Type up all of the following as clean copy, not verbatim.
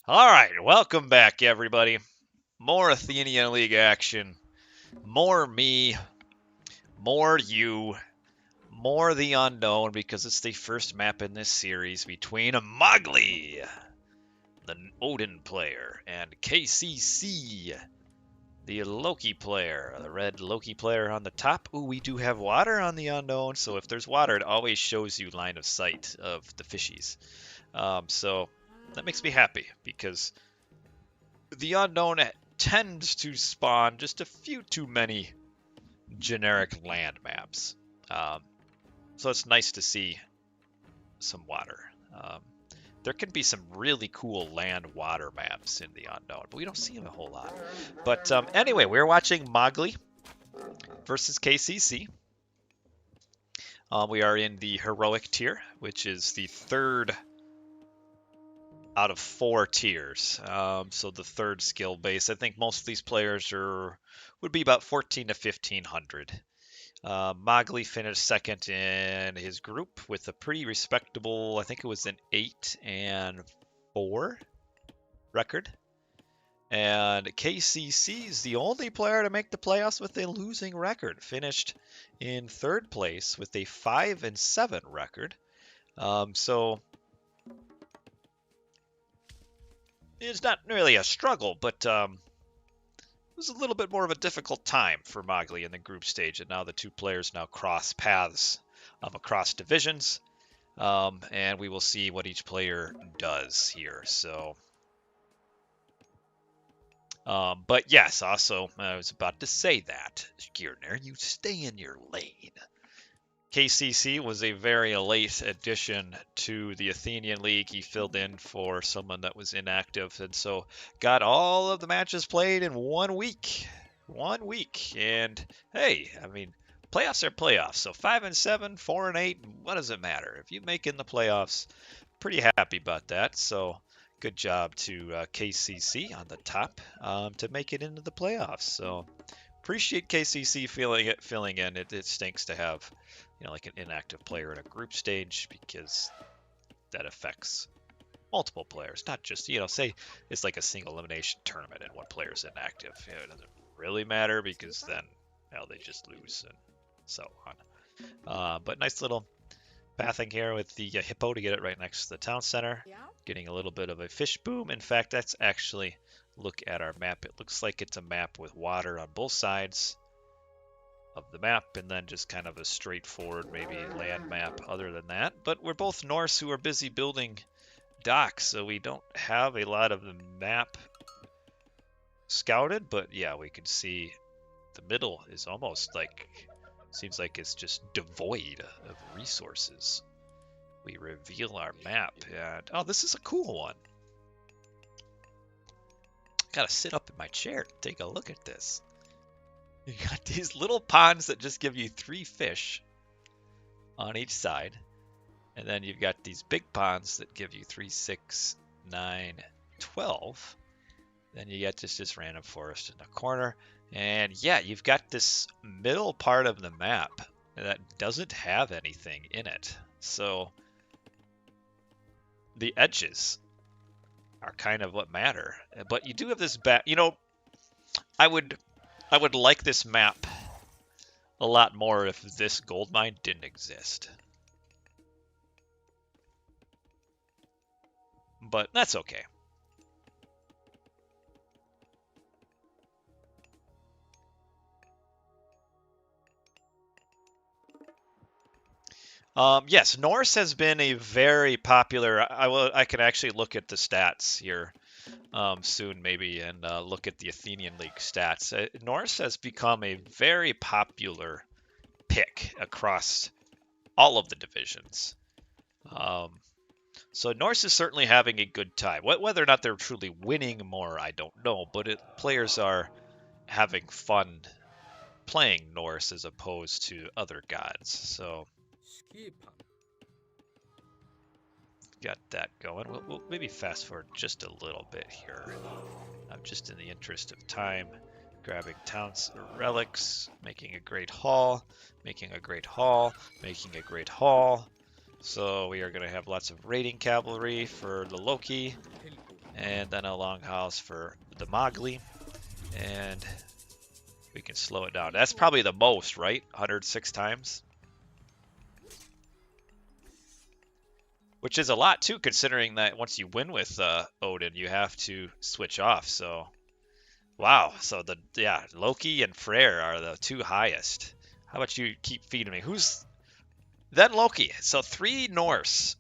All right, welcome back, everybody. More Athenian League action, more me, more you, more the unknown because it's the first map in this series between Mogli, the Odin player, and KCC, the Loki player, the red Loki player on the top. Ooh, we do have water on the unknown, so if there's water, it always shows you line of sight of the fishies. So that makes me happy because the unknown tends to spawn just a few too many generic land maps. Um, so it's nice to see some water. There can be some really cool land water maps in the unknown, but we don't see them a whole lot. But anyway, we're watching Mogli versus KCC. We are in the heroic tier, which is the third out of 4 tiers. So the third skill base. I think most of these players would be about 14 to 1500. Mogli finished second in his group with a pretty respectable, I think it was an 8-4 record. And KCC is the only player to make the playoffs with a losing record. Finished in third place with a 5-7 record. So it's not really a struggle, but it was a little bit more of a difficult time for Mogli in the group stage, and now the two players now cross paths across divisions, and we will see what each player does here. So, but yes, also I was about to say that, Gearner, you stay in your lane. KCC was a very late addition to the Athenian League. He filled in for someone that was inactive, and so got all of the matches played in 1 week. 1 week, and hey, I mean, playoffs are playoffs. So 5-7, 4-8, what does it matter? If you make in the playoffs, pretty happy about that. So good job to KCC on the top to make it into the playoffs. So appreciate KCC filling in. It stinks to have like an inactive player in a group stage because that affects multiple players, not just, say it's like a single elimination tournament and one player's inactive. It doesn't really matter because then, they just lose and so on. But nice little pathing here with the hippo to get it right next to the town center. Getting a little bit of a fish boom. In fact, that's actually, look at our map. It looks like it's a map with water on both sides of the map, and then just kind of a straightforward maybe land map other than that. But we're both Norse who are busy building docks, so we don't have a lot of the map scouted, but yeah, we can see the middle is almost like, seems like it's just devoid of resources. We reveal our map, and oh, this is a cool one. Gotta sit up in my chair to take a look at this. You got these little ponds that just give you 3 fish on each side. And then you've got these big ponds that give you 3, 6, 9, 12. Then you get this random forest in the corner. And yeah, you've got this middle part of the map that doesn't have anything in it. So the edges are kind of what matter. But you do have this I would like this map a lot more if this gold mine didn't exist. But that's okay. Yes, Norse has been a very popular. I can actually look at the stats here soon, maybe, and look at the Athenian League stats. Norse has become a very popular pick across all of the divisions. So Norse is certainly having a good time. Whether or not they're truly winning more, I don't know, but players are having fun playing Norse as opposed to other gods. So got that going. We'll maybe fast forward just a little bit here. Just in the interest of time, grabbing towns relics, making a great haul, making a great haul, making a great haul. So we are going to have lots of raiding cavalry for the Loki, and then a longhouse for the Mogli, and we can slow it down. That's probably the most, right? 106 times? Which is a lot, too, considering that once you win with Odin, you have to switch off, so... Wow, so yeah, Loki and Freyr are the 2 highest. How about you keep feeding me? Who's... Then Loki, so 3 Norse.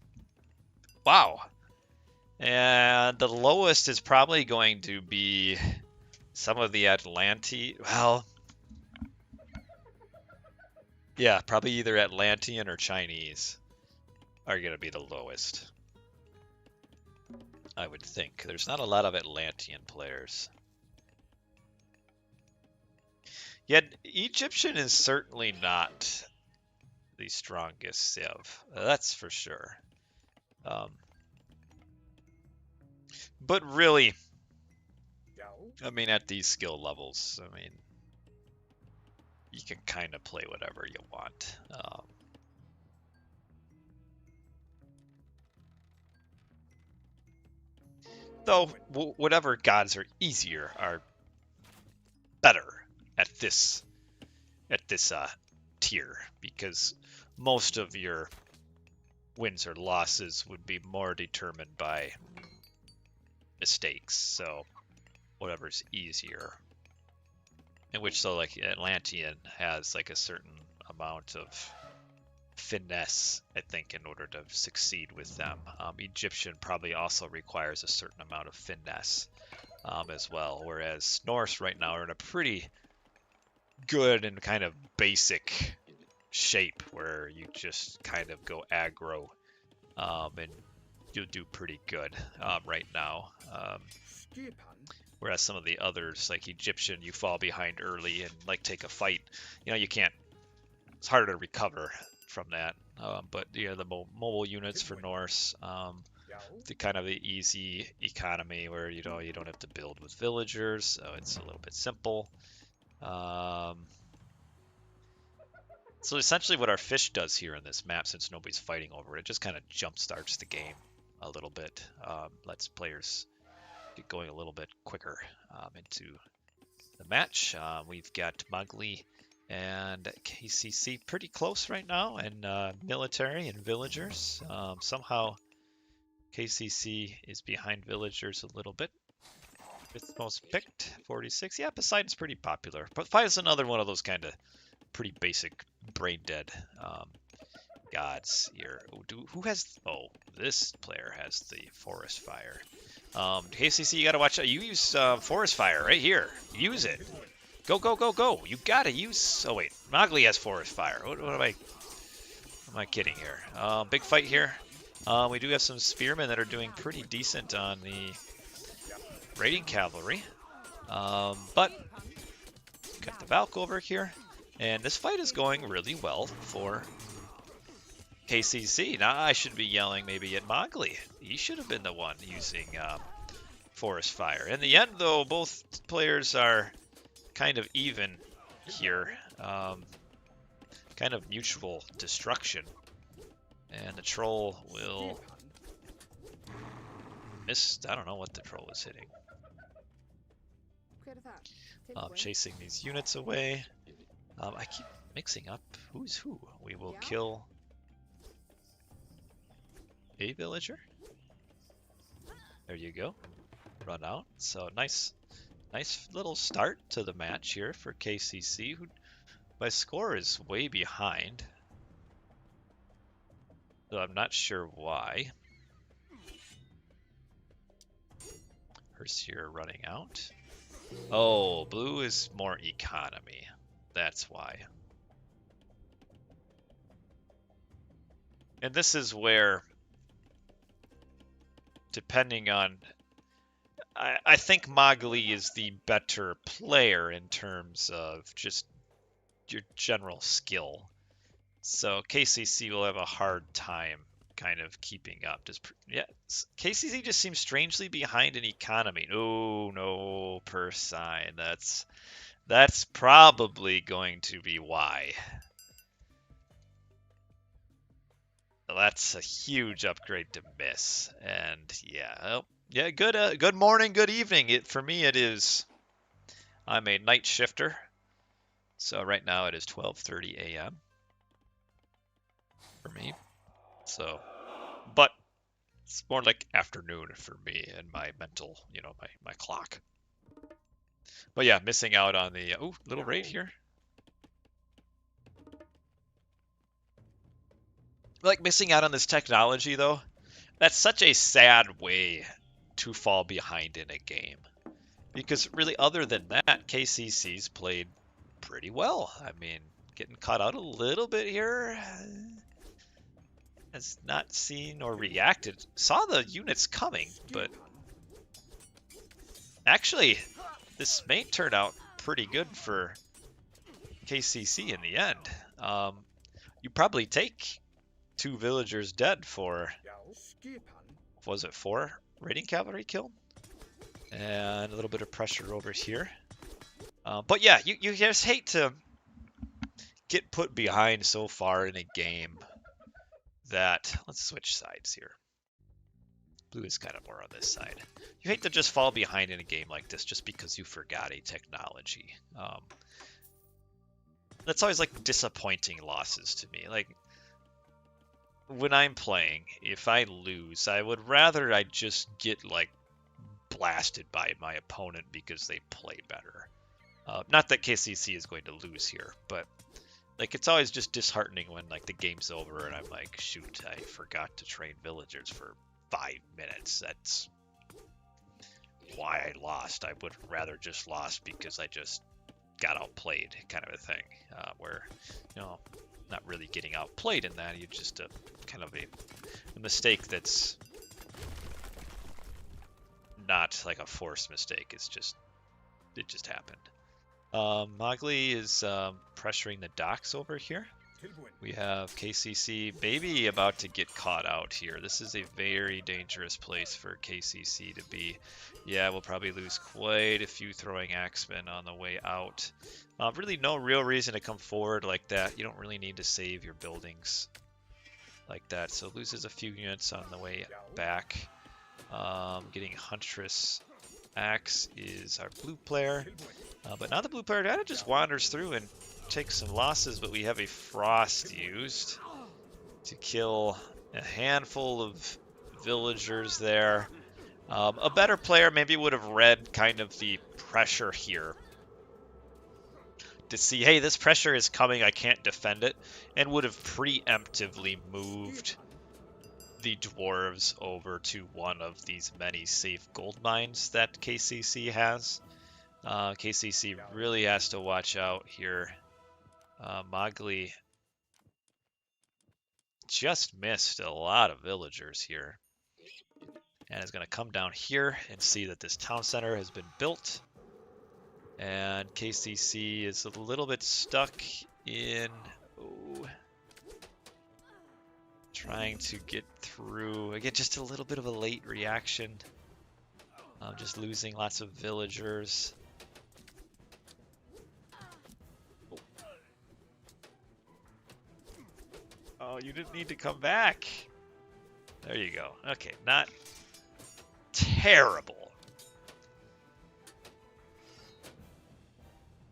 Wow. And the lowest is probably going to be some of the Atlantean. Well, yeah, probably either Atlantean or Chinese are going to be the lowest. I would think. There's not a lot of Atlantean players. Yet Egyptian is certainly not the strongest civ. That's for sure. But really, I mean, at these skill levels, I mean, you can kind of play whatever you want. Though, whatever gods are easier are better at this tier, because most of your wins or losses would be more determined by mistakes. So whatever's easier, in which, so like Atlantean has like a certain amount of finesse, I think, in order to succeed with them. Egyptian probably also requires a certain amount of finesse as well, whereas Norse right now are in a pretty good and kind of basic shape where you just kind of go aggro and you'll do pretty good right now. Whereas some of the others, like Egyptian, you fall behind early and like take a fight. You know, you can't. It's harder to recover from that. But yeah, the mobile units for Norse, the kind of the easy economy where you don't have to build with villagers, so it's a little bit simple. So essentially what our fish does here in this map, since nobody's fighting over it, just kind of jump starts the game a little bit, lets players get going a little bit quicker into the match. We've got Mogli and KCC pretty close right now, and military and villagers. Somehow KCC is behind villagers a little bit. Fifth most picked, 46. Yeah, Poseidon's pretty popular. But Poseidon's another one of those kind of pretty basic brain dead gods here. Who has... Oh, this player has the forest fire. KCC, you gotta watch out. You use forest fire right here. Use it. Go, go, go, go. You gotta use... Oh, wait. Mogli has forest fire. What am I kidding here? Big fight here. We do have some spearmen that are doing pretty decent on the raiding cavalry. But got the Valk over here. And this fight is going really well for KCC. Now I should be yelling maybe at Mogli. He should have been the one using forest fire. In the end, though, both players are kind of even here. Kind of mutual destruction. And the troll will miss. I don't know what the troll was hitting. Chasing these units away. I keep mixing up who's who. We will kill a villager. There you go. Run out. So nice little start to the match here for KCC, who my score is way behind. Though I'm not sure why. Herseer running out. Oh, blue is more economy. That's why. And this is where, depending on... I think Mogli is the better player in terms of just your general skill. So KCC will have a hard time kind of keeping up. Yeah, KCC just seems strangely behind in economy. No, per sign. That's probably going to be why. That's a huge upgrade to miss. And yeah, Yeah, good morning, good evening. For me, it is. I'm a night shifter, so right now it is 12:30 a.m. for me. So, but it's more like afternoon for me and my mental, my clock. But yeah, missing out on the little raid here. Like missing out on this technology though. That's such a sad way to fall behind in a game. Because really, other than that, KCC's played pretty well. I mean, getting caught out a little bit here. Has not seen or reacted. Saw the units coming, but actually, this may turn out pretty good for KCC in the end. You probably take 2 villagers dead for, was it 4 raiding cavalry kill? And a little bit of pressure over here. But yeah, you just hate to get put behind so far in a game that, let's switch sides here. Blue is kind of more on this side. You hate to just fall behind in a game like this just because you forgot a technology. That's always like disappointing losses to me. Like when I'm playing, if I lose, I would rather I just get like blasted by my opponent because they play better. Not that KCC is going to lose here, but like it's always just disheartening when like the game's over and I'm like, shoot, I forgot to train villagers for 5 minutes. That's why I lost. I would rather just lost because I just got outplayed, kind of a thing. Where not really getting outplayed in that. You just kind of a mistake that's not like a forced mistake. It just happened. Mogli is pressuring the docks over here. We have KCC maybe about to get caught out here. This is a very dangerous place for KCC to be. Yeah, we'll probably lose quite a few throwing axemen on the way out. Really no real reason to come forward like that. You don't really need to save your buildings like that. So loses a few units on the way back. Getting Huntress Axe is our blue player. But now the blue player kind of just wanders through and takes some losses, but we have a Frost used to kill a handful of villagers there. A better player maybe would have read kind of the pressure here to see, hey, this pressure is coming, I can't defend it, and would have preemptively moved the dwarves over to one of these many safe gold mines that KCC has. KCC really has to watch out here. Mogli just missed a lot of villagers here. And is going to come down here and see that this town center has been built. And KCC is a little bit stuck in trying to get through. Again, just a little bit of a late reaction. Just losing lots of villagers. Oh, you didn't need to come back. There you go. Okay, not terrible.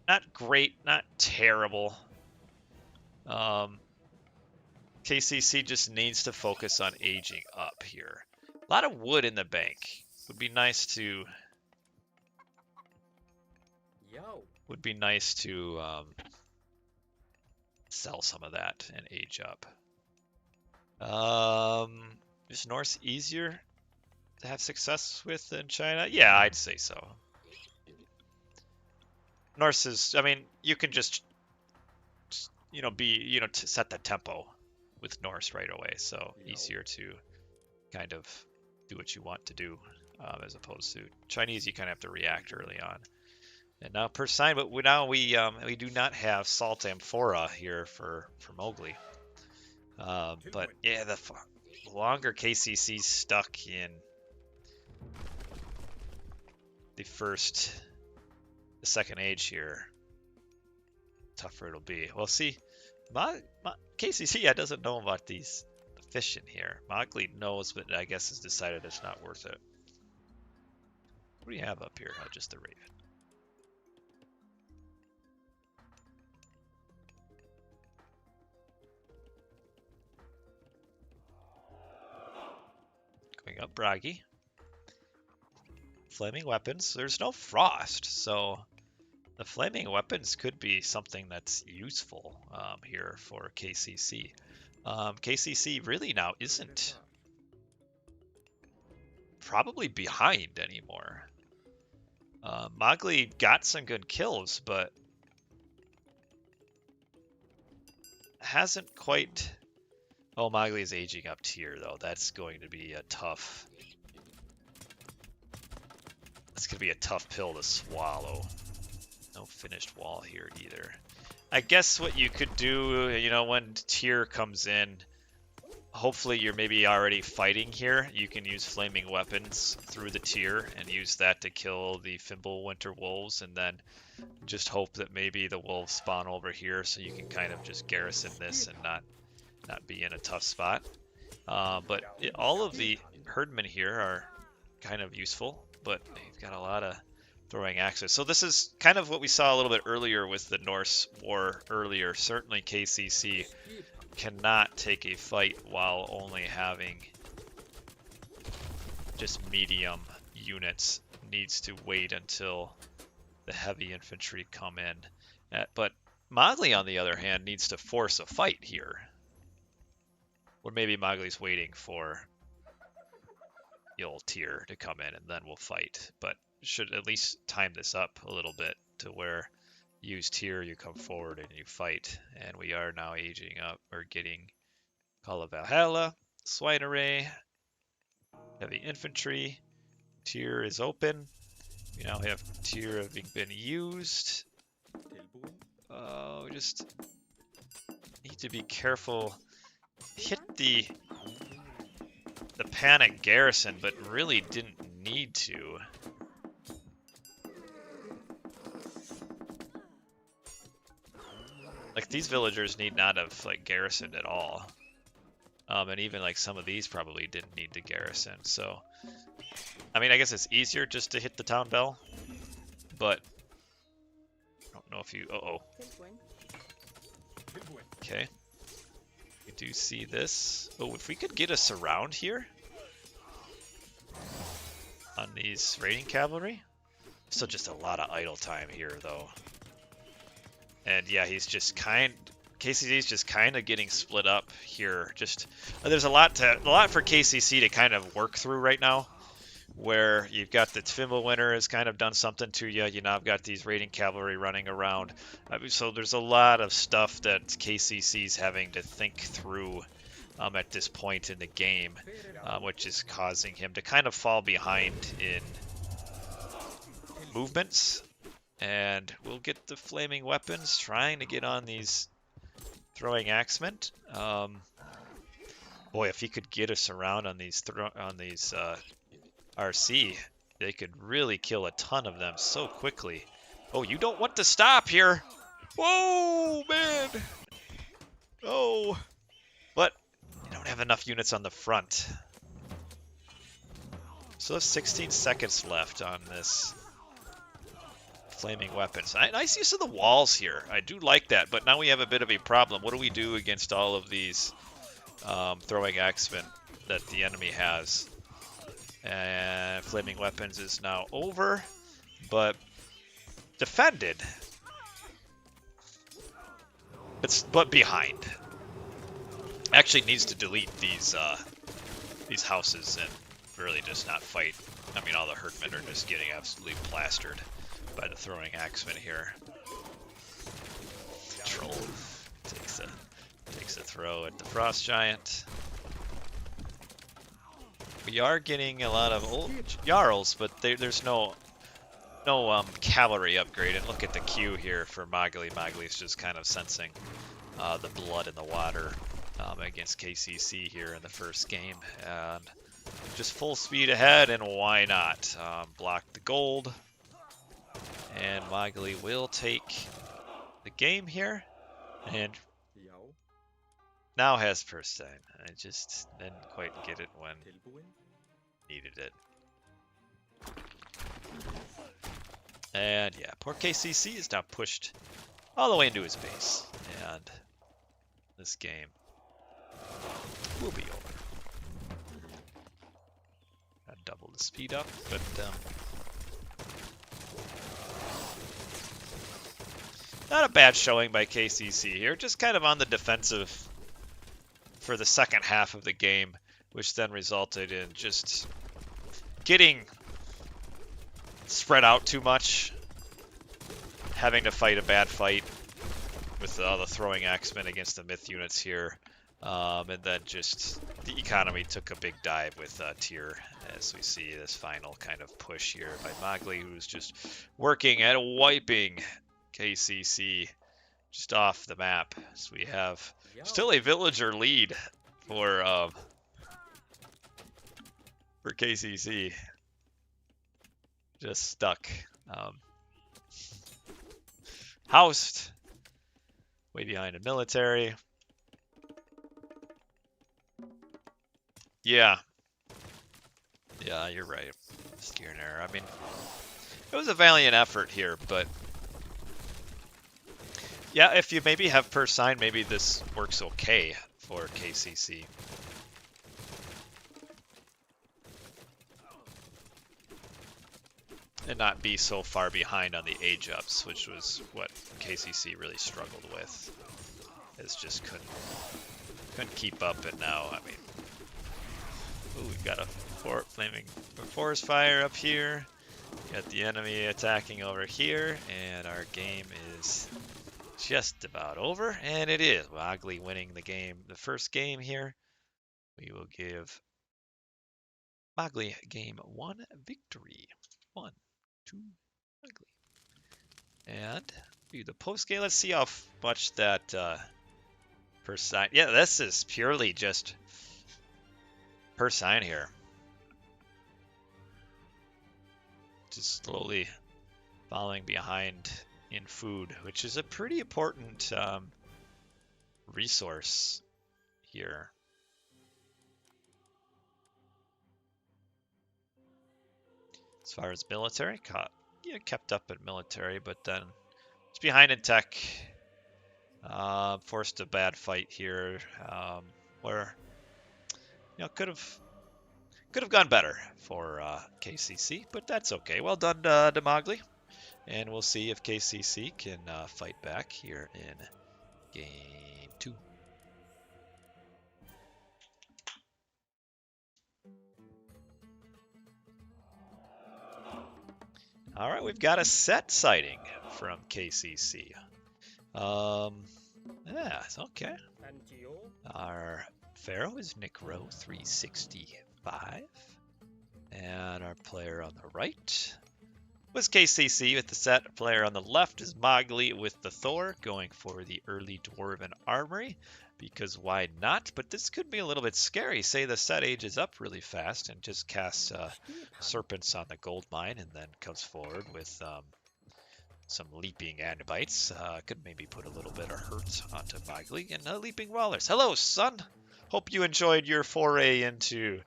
Not great, not terrible. KCC just needs to focus on aging up here. A lot of wood in the bank. Would be nice to... sell some of that and age up. Is Norse easier to have success with than China? Yeah, I'd say so. Norse is, I mean, you can just to set the tempo with Norse right away. So easier to kind of do what you want to do as opposed to Chinese. You kind of have to react early on. And now per sign, but now we do not have Salt Amphora here for Mogli. But yeah, the longer KCC's stuck in the second age here, tougher it'll be. Well, see, KCC doesn't know about these fishing here. Mogli knows, but I guess has decided it's not worth it. What do you have up here? Oh, just the Raven. Going up Bragi. Flaming weapons. There's no frost, so the flaming weapons could be something that's useful here for KCC. KCC really now isn't probably behind anymore. Mogli got some good kills, but hasn't quite... Oh, Mogli is aging up tier, though. That's going to be a tough... That's going to be a tough pill to swallow. No finished wall here either. I guess what you could do, you know, when tier comes in, hopefully you're maybe already fighting here. You can use flaming weapons through the tier and use that to kill the Fimbulwinter wolves, and then just hope that maybe the wolves spawn over here so you can kind of just garrison this and not be in a tough spot. But all of the herdmen here are kind of useful, but they've got a lot of throwing axes. So this is kind of what we saw a little bit earlier with the Norse war earlier. Certainly KCC cannot take a fight while only having just medium units. Needs to wait until the heavy infantry come in. But Mogli, on the other hand, needs to force a fight here. Or maybe Mogli's waiting for the old tier to come in and then we'll fight. But should at least time this up a little bit to where you use tier, you come forward and you fight. And we are now aging up, or getting Call of Valhalla, Swine Array, Heavy Infantry. Tier is open. We now have tier having been used. We just need to be careful. Hit the panic garrison, but really didn't need to. Like, these villagers need not have like garrisoned at all. And even like some of these probably didn't need to garrison. So, I mean, I guess it's easier just to hit the town bell, but I don't know if you... Uh-oh. Okay. We do see this. Oh, if we could get a surround here on these raiding cavalry. Still just a lot of idle time here, though. And yeah, he's just KCC's just kind of getting split up here. Just there's a lot for KCC to kind of work through right now, where you've got the Fimbulwinter has kind of done something to you. You now got these raiding cavalry running around. So there's a lot of stuff that KCC's having to think through at this point in the game, which is causing him to kind of fall behind in movements. And we'll get the flaming weapons, trying to get on these throwing axemen. Boy, if he could get us around on these RC, they could really kill a ton of them so quickly. Oh, you don't want to stop here. Whoa, man. Oh, but you don't have enough units on the front. So there's 16 seconds left on this flaming weapons. Nice use of the walls here. I do like that, but now we have a bit of a problem. What do we do against all of these throwing axemen that the enemy has? And flaming weapons is now over, but defended. But behind. Actually needs to delete these houses and really just not fight. I mean, all the herdmen are just getting absolutely plastered by the throwing axemen here. Troll takes a throw at the frost giant. We are getting a lot of old Jarls, but there's no cavalry upgrade. And look at the queue here for Mogli. Mogli's just kind of sensing the blood in the water against KCC here in the first game. And just full speed ahead, and why not? Block the gold. And Mogli will take the game here. And now has first time. I just didn't quite get it when needed it. And yeah, poor KCC is now pushed all the way into his base. And this game will be over. Gotta double the speed up, but not a bad showing by KCC here. Just kind of on the defensive for the second half of the game, which then resulted in just getting spread out too much, having to fight a bad fight with the throwing axemen against the myth units here, and then just the economy took a big dive with tier, as we see this final kind of push here by Mogli, who's just working at wiping KCC just off the map. So we have still a villager lead for KCC. Just stuck. Housed. Way behind a military. Yeah. Yeah, you're right. Steering error. I mean, it was a valiant effort here, but yeah, if you maybe have per sign, maybe this works okay for KCC. And not be so far behind on the age ups, which was what KCC really struggled with. It's just couldn't keep up, and now, I mean, ooh, we've got a flaming forest fire up here. Got the enemy attacking over here, and our game is just about over, and it is. Mogli winning the game, the first game here. We will give Mogli game 1 victory. 1, 2, Mogli. And view the post game. Let's see how much that per sign. Yeah, this is purely just per sign here. Just slowly following behind in food, which is a pretty important resource here. As far as military, kept up at military, but then it's behind in tech. Forced a bad fight here, where could have gone better for KCC, but that's okay. Well done to Mogli, and we'll see if KCC can fight back here in game 2. All right, we've got a set sighting from KCC. Yeah, it's okay. Our Pharaoh is Nick Rowe 365, and our player on the right was KCC with the set. Player on the left is Mogli with the Thor, going for the early Dwarven Armory, because why not? But this could be a little bit scary. Say the set ages up really fast and just casts Serpents on the gold mine, and then comes forward with some leaping and bites. Could maybe put a little bit of hurt onto Mogli. And leaping Wallers. Hello, son! Hope you enjoyed your foray into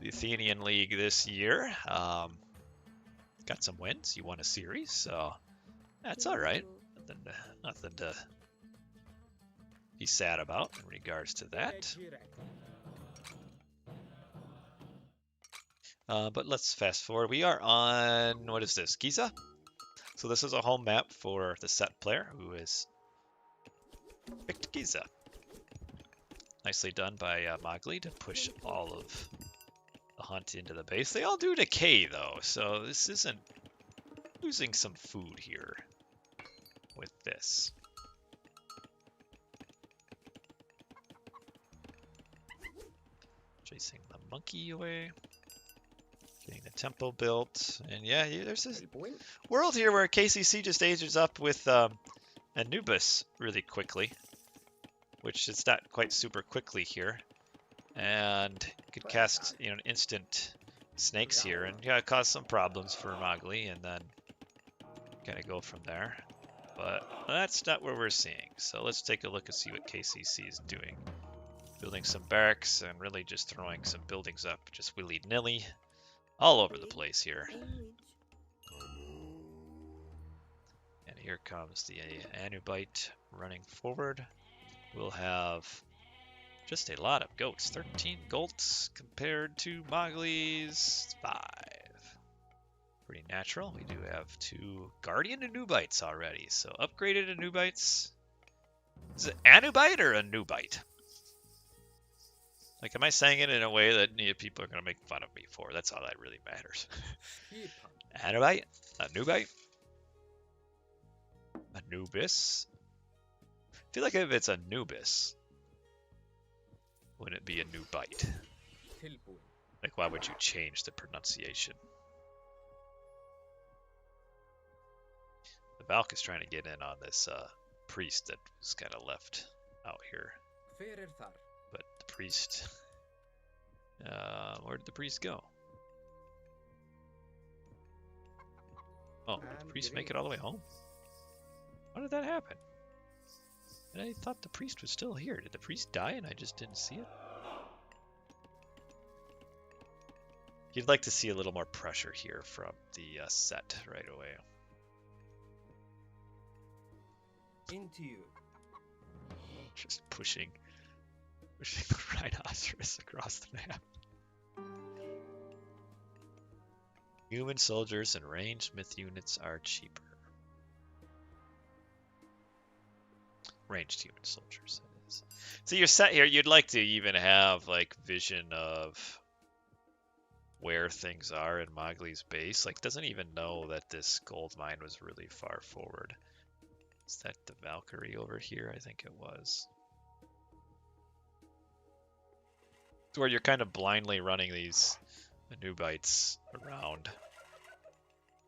the Athenian League this year. Got some wins. You won a series, so that's all right. Nothing to be sad about in regards to that. But let's fast forward. We are on, what is this, Giza? So this is a home map for the set player, who is picked Giza. Nicely done by Mogli to push all of the hunt into the base. They all do decay though, so this isn't losing some food here with this. Chasing the monkey away. Getting the temple built. And yeah, there's this world here where KCC just ages up with Anubis really quickly. Which it's not quite super quickly here. And could cast an instant snakes here. And yeah, cause some problems for Mogli. And then kind of go from there. But that's not what we're seeing. So let's take a look and see what KCC is doing. Building some barracks and really just throwing some buildings up just willy-nilly all over the place here. here comes the Anubite running forward. We'll have just a lot of goats. 13 goats compared to Mogli's 5. Pretty natural. We do have 2 Guardian Anubites already. So upgraded Anubites. Is it Anubite or Anubite? Like, am I saying it in a way that people are going to make fun of me for? That's all that really matters. Anubite? Anubite? Anubis? I feel like if it's Anubis, wouldn't it be Anubite? Like, why would you change the pronunciation? The Valk is trying to get in on this priest that was kind of left out here. But the priest... where did the priest go? Oh, did the priest make it all the way home? How did that happen? And I thought the priest was still here. Did the priest die and I just didn't see it? You'd like to see a little more pressure here from the set right away. Into you. Just pushing the rhinoceros across the map. Human soldiers and ranged myth units are cheaper. Ranged human soldiers, that is. So you're set here. You'd like to even have like vision of where things are in Mogli's base. Like, doesn't even know that this gold mine was really far forward. Is that the Valkyrie over here? I think it was. It's where you're kind of blindly running these Anubites around,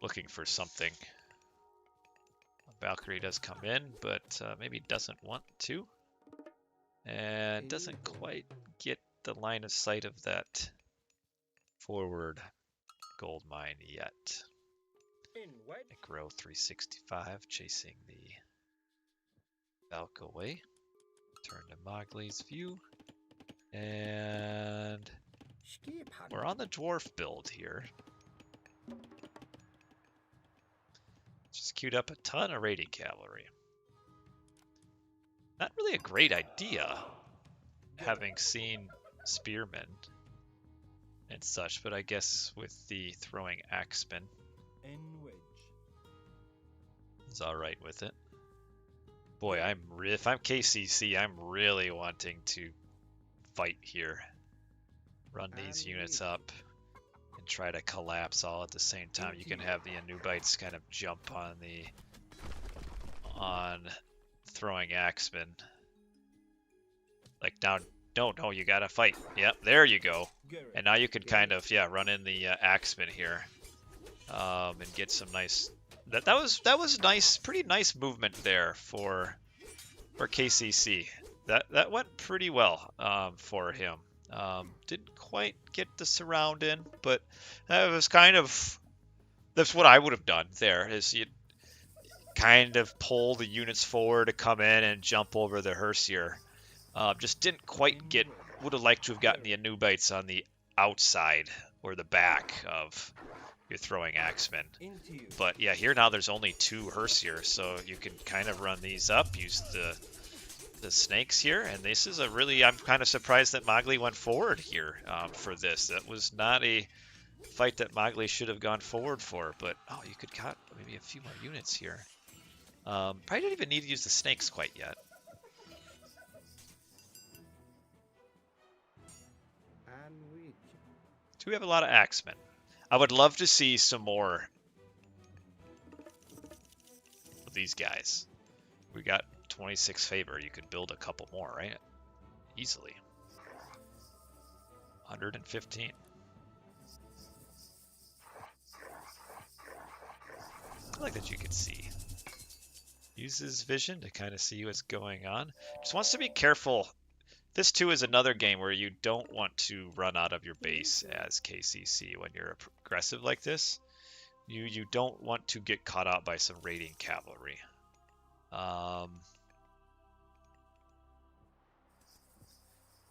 looking for something. Valkyrie does come in, but maybe doesn't want to. And doesn't quite get the line of sight of that forward gold mine yet. Grow 365, chasing the Valk away. Turn to Mogli's view. And we're on the dwarf build here. Just queued up a ton of raiding cavalry. Not really a great idea, having seen spearmen and such, but I guess with the throwing axemen, is all right with it. Boy, if I'm KCC, I'm really wanting to fight here. Run these units up and try to collapse all at the same time. You can have the Anubites kind of jump on throwing axemen. Like, now, no, you gotta fight. Yep, there you go. And now you can kind of, run in the axemen here, and get some nice. That was nice, pretty nice movement there for KCC. That went pretty well for him. Didn't quite get the surround in, but that was kind of, that's what I would have done there, is you kind of pull the units forward to come in and jump over the Hersier. Just didn't quite get, would have liked to have gotten the Anubites on the outside or the back of your throwing axemen. But yeah, here now there's only 2 Hersier, so you can kind of run these up, use the snakes here, and this is a really, I'm kind of surprised that Mogli went forward here for this. That was not a fight that Mogli should have gone forward for, but oh, you could cut maybe a few more units here. Probably didn't even need to use the snakes quite yet. Do we have a lot of axemen? I would love to see some more of these guys. We got 26 favor. You could build a couple more, right? Easily. 115. I like that you can see. Uses vision to kind of see what's going on. Just wants to be careful. This too is another game where you don't want to run out of your base as KCC when you're aggressive like this. You don't want to get caught out by some raiding cavalry.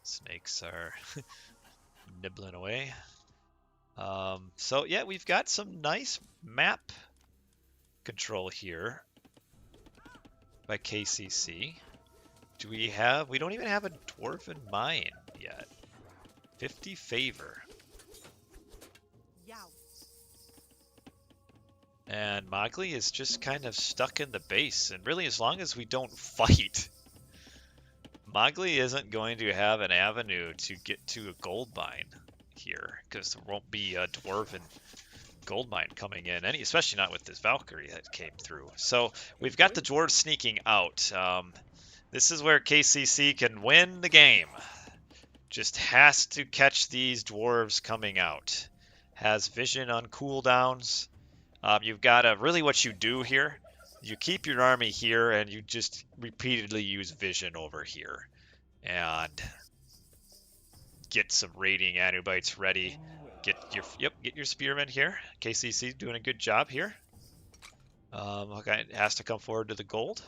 Snakes are nibbling away. So yeah, we've got some nice map control here. by KCC. Do we have? We don't even have a dwarven mine yet. 50 favor. And Mogli is just kind of stuck in the base. And really, as long as we don't fight, Mogli isn't going to have an avenue to get to a gold mine here, because there won't be a dwarven gold mine coming in, especially not with this Valkyrie that came through. So we've got the dwarves sneaking out. This is where KCC can win the game. Just has to catch these dwarves coming out. Has vision on cooldowns. You've got to, really what you do here, you keep your army here and you just repeatedly use vision over here. And get some raiding Anubites ready. Get your spearmen here. KCC doing a good job here. Okay, has to come forward to the gold.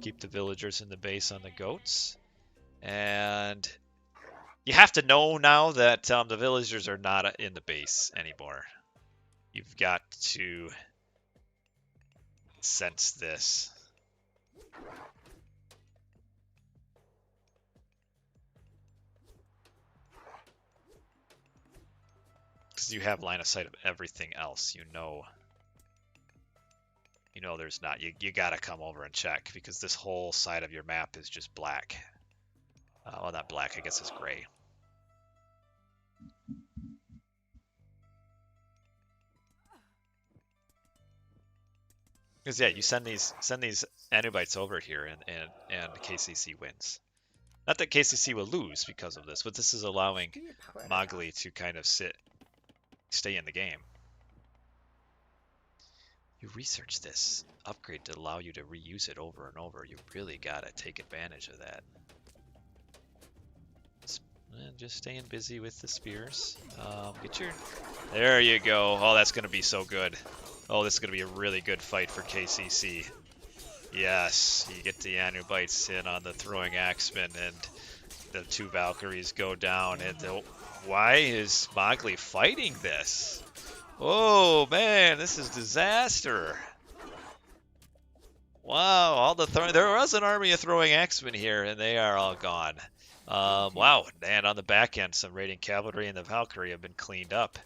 Keep the villagers in the base on the goats. And you have to know now that the villagers are not in the base anymore. You've got to sense this. Because you have line of sight of everything else, you know there's not. You gotta come over and check, because this whole side of your map is just black. Well, not black, I guess it's gray. Because yeah, you send these Anubites over here, and KCC wins. Not that KCC will lose because of this, but this is allowing Mogli to kind of stay in the game. You research this upgrade to allow you to reuse it over and over. You really gotta take advantage of that. Just staying busy with the spears. There you go. Oh, that's gonna be so good. Oh, this is gonna be a really good fight for KCC. Yes, you get the Anubites in on the throwing axemen, and the two Valkyries go down. And why is Mogli fighting this? Oh man, this is disaster. Wow, all the there was an army of throwing axemen here, and they are all gone. Wow, and on the back end, some raiding cavalry and the Valkyrie have been cleaned up.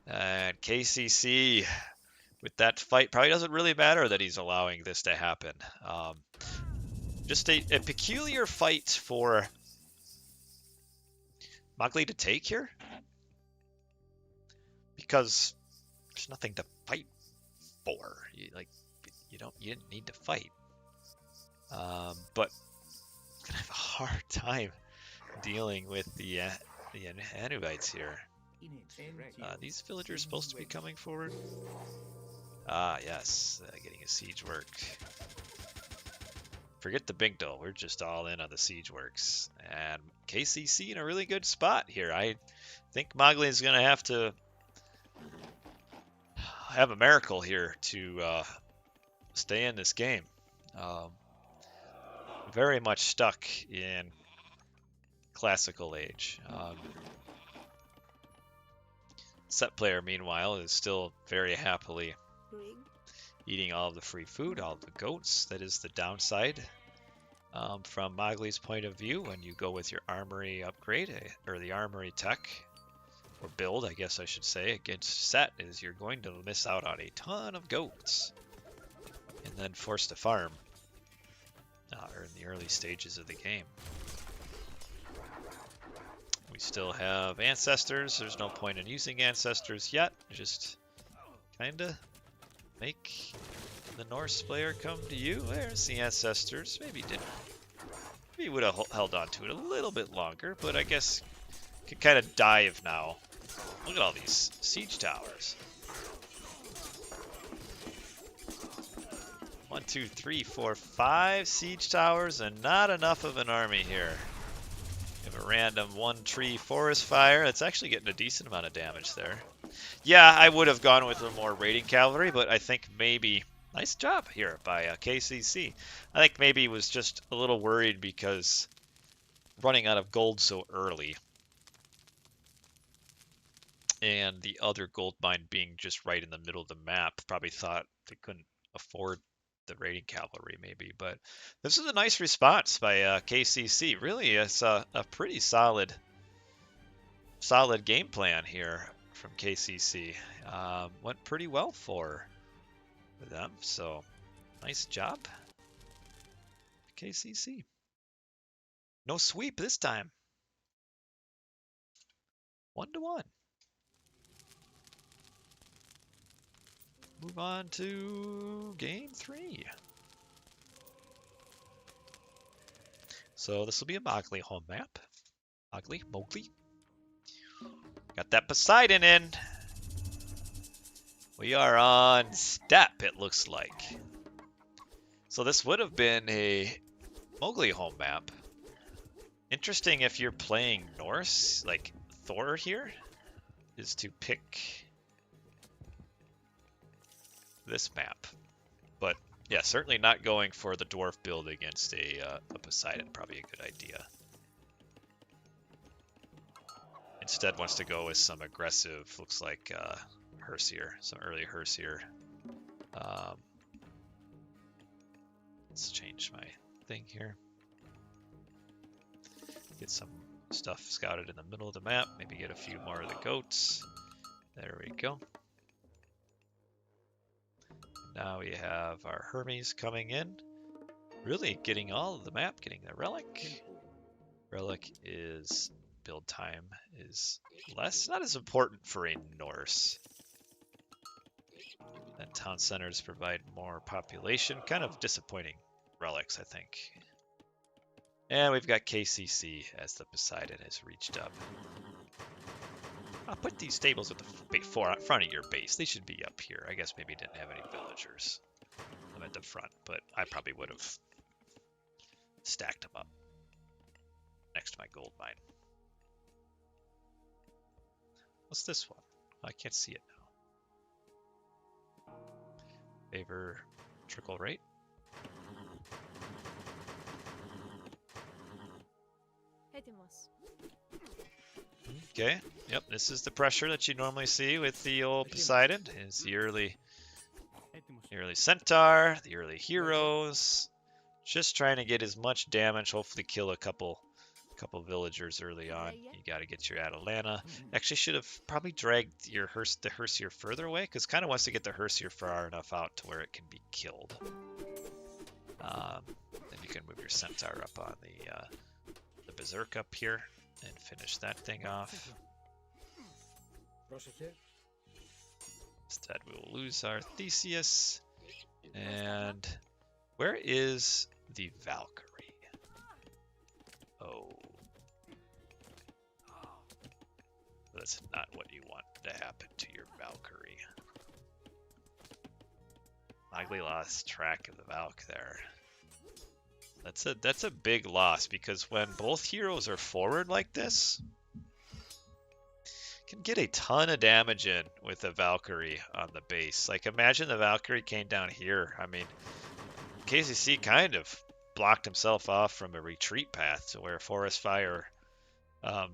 And KCC, with that fight, probably doesn't really matter that he's allowing this to happen. Just a peculiar fight for Mogli to take here, because there's nothing to fight for. You didn't need to fight. But I'm gonna have a hard time dealing with the Anubites here. These villagers supposed to be coming forward. Ah, yes, getting a siege work. Forget the Bingdal, we're just all in on the siege works. And KCC in a really good spot here. I think Mogli is going to have a miracle here to stay in this game. Very much stuck in classical age. Set player, meanwhile, is still very happily eating all of the free food, all of the goats. That is the downside from Mogli's point of view when you go with your armory upgrade, or the armory tech, or build, I guess I should say, against Set, is you're going to miss out on a ton of goats and then forced to farm or in the early stages of the game. We still have ancestors. There's no point in using ancestors yet. Just kind of make the Norse player come to you. There's the ancestors. Maybe would have held on to it a little bit longer, but I guess could kind of dive now. Look at all these siege towers. 1, 2, 3, 4, 5 siege towers, and not enough of an army here. You have a random one tree forest fire. It's actually getting a decent amount of damage there. Yeah, I would have gone with a more raiding cavalry, but I think maybe... Nice job here by KCC. I think maybe he was just a little worried because running out of gold so early, and the other gold mine being just right in the middle of the map, probably thought they couldn't afford the raiding cavalry maybe. But this is a nice response by KCC. Really, it's a pretty solid game plan here from KCC. Went pretty well for them, so nice job, KCC. No sweep this time. 1-1. Move on to game 3. So this will be a Mogli home map. Mogli. Got that Poseidon in. We are on step, it looks like. So this would have been a Mogli home map. Interesting if you're playing Norse, like Thor here, is to pick this map. But yeah, certainly not going for the dwarf build against a Poseidon. Probably a good idea. Instead wants to go with some aggressive, looks like Hersier, some early Hersier. Let's change my thing here. Get some stuff scouted in the middle of the map. Maybe get a few more of the goats. There we go. Now we have our Hermes coming in. Really getting all of the map, getting the relic. Relic is, build time is less, not as important for a Norse. And town centers provide more population. Kind of disappointing relics, I think. And we've got KCC as the Poseidon has reached up. I'll put these stables at the front of your base. They should be up here. I guess maybe didn't have any villagers. I'm at the front, but I probably would have stacked them up next to my gold mine. What's this one? I can't see it now. Favor trickle rate. Okay, yep, this is the pressure that you normally see with the old Poseidon. Is the early centaur, the early heroes. Just trying to get as much damage, hopefully kill a couple villagers early on. You got to get your Atalanta. Actually, should have probably dragged your the Hersier further away, because kind of wants to get the Hersier far enough out to where it can be killed. Then you can move your centaur up on the berserk up here and finish that thing off. Instead, we will lose our Theseus. And where is the Valkyrie? Oh. That's not what you want to happen to your Valkyrie. Mogli lost track of the Valk there. That's a big loss, because when both heroes are forward like this, can get a ton of damage in with a Valkyrie on the base. Like, imagine the Valkyrie came down here. I mean, KCC kind of blocked himself off from a retreat path to where Forest Fire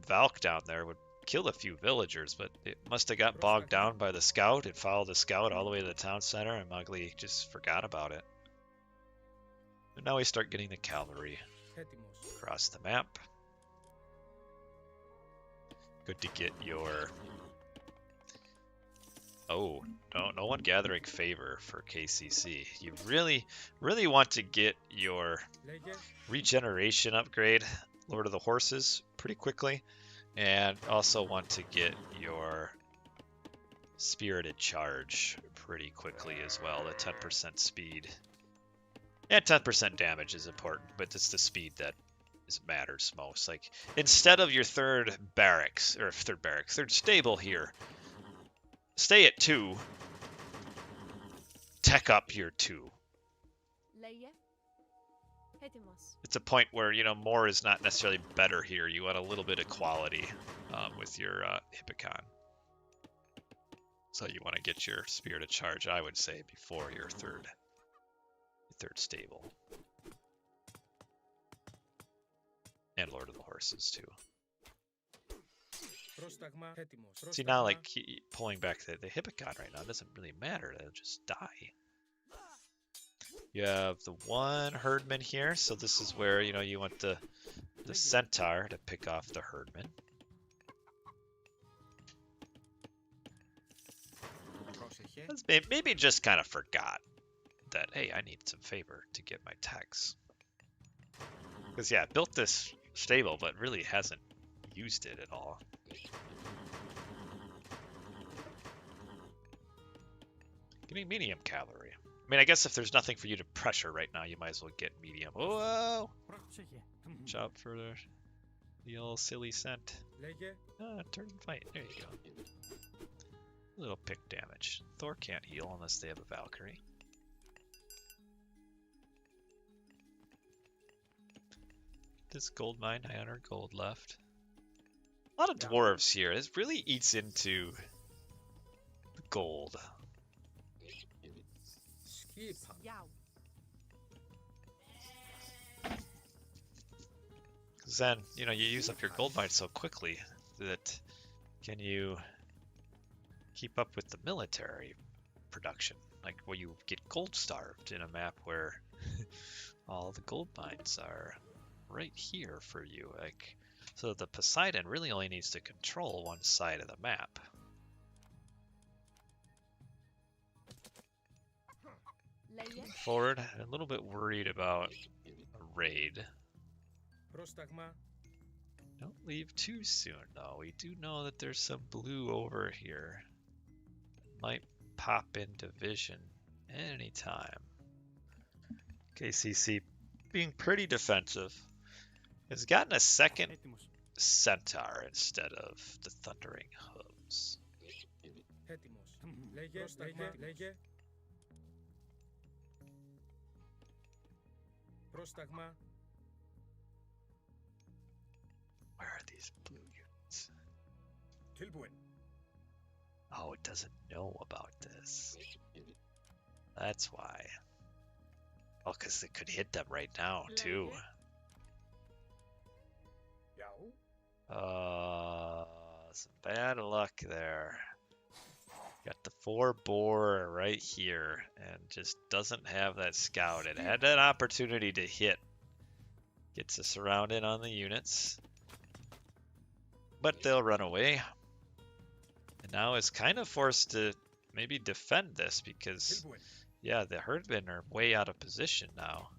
Valk down there would kill a few villagers, but it must have got bogged down by the scout. It followed the scout all the way to the town center, and Mogli just forgot about it. But now we start getting the cavalry across the map. Good to get your... Oh, no one gathering favor for KCC. You really want to get your regeneration upgrade, Lord of the Horses, pretty quickly. And also want to get your Spirited Charge pretty quickly as well. The 10% speed. And 10% damage is important, but it's the speed that matters most. Like, instead of your third stable here, stay at 2. Tech up your 2. It's a point where, you know, more is not necessarily better here. You want a little bit of quality with your Hippocon. So you want to get your Spirited Charge, I would say, before your third stable. And Lord of the Horses, too. See, now, like, pulling back the Hippocon right now doesn't really matter. They'll just die. You have the one herdman here, so this is where, you know, you want the centaur to pick off the herdman. Maybe just kind of forgot that, hey, I need some favor to get my tax. Because, yeah, built this stable, but really hasn't used it at all. Getting medium cavalry. I mean, I guess if there's nothing for you to pressure right now, you might as well get medium. Whoa! Watch out for the old silly scent. Turn and fight. There you go. A little pick damage. Thor can't heal unless they have a Valkyrie. This gold mine, 900 gold left. A lot of dwarves here. This really eats into the gold. Because then, you know, you use up your gold mine so quickly that can you keep up with the military production? Like, where you get gold starved in a map where all the gold mines are right here for you. Like, so the Poseidon really only needs to control one side of the map. Forward, I'm a little bit worried about a raid. Don't leave too soon, though. We do know that there's some blue over here. Might pop into vision anytime. KCC being pretty defensive. Has gotten a second centaur instead of the thundering hooves. Where are these blue units? Oh, it doesn't know about this. That's why. Oh, because it could hit them right now, too. Some bad luck there. Got the 4 boar right here, and just doesn't have that scout. It had an opportunity to hit. Gets us surrounded on the units. But they'll run away. And now is kind of forced to maybe defend this because, yeah, the herdmen are way out of position now.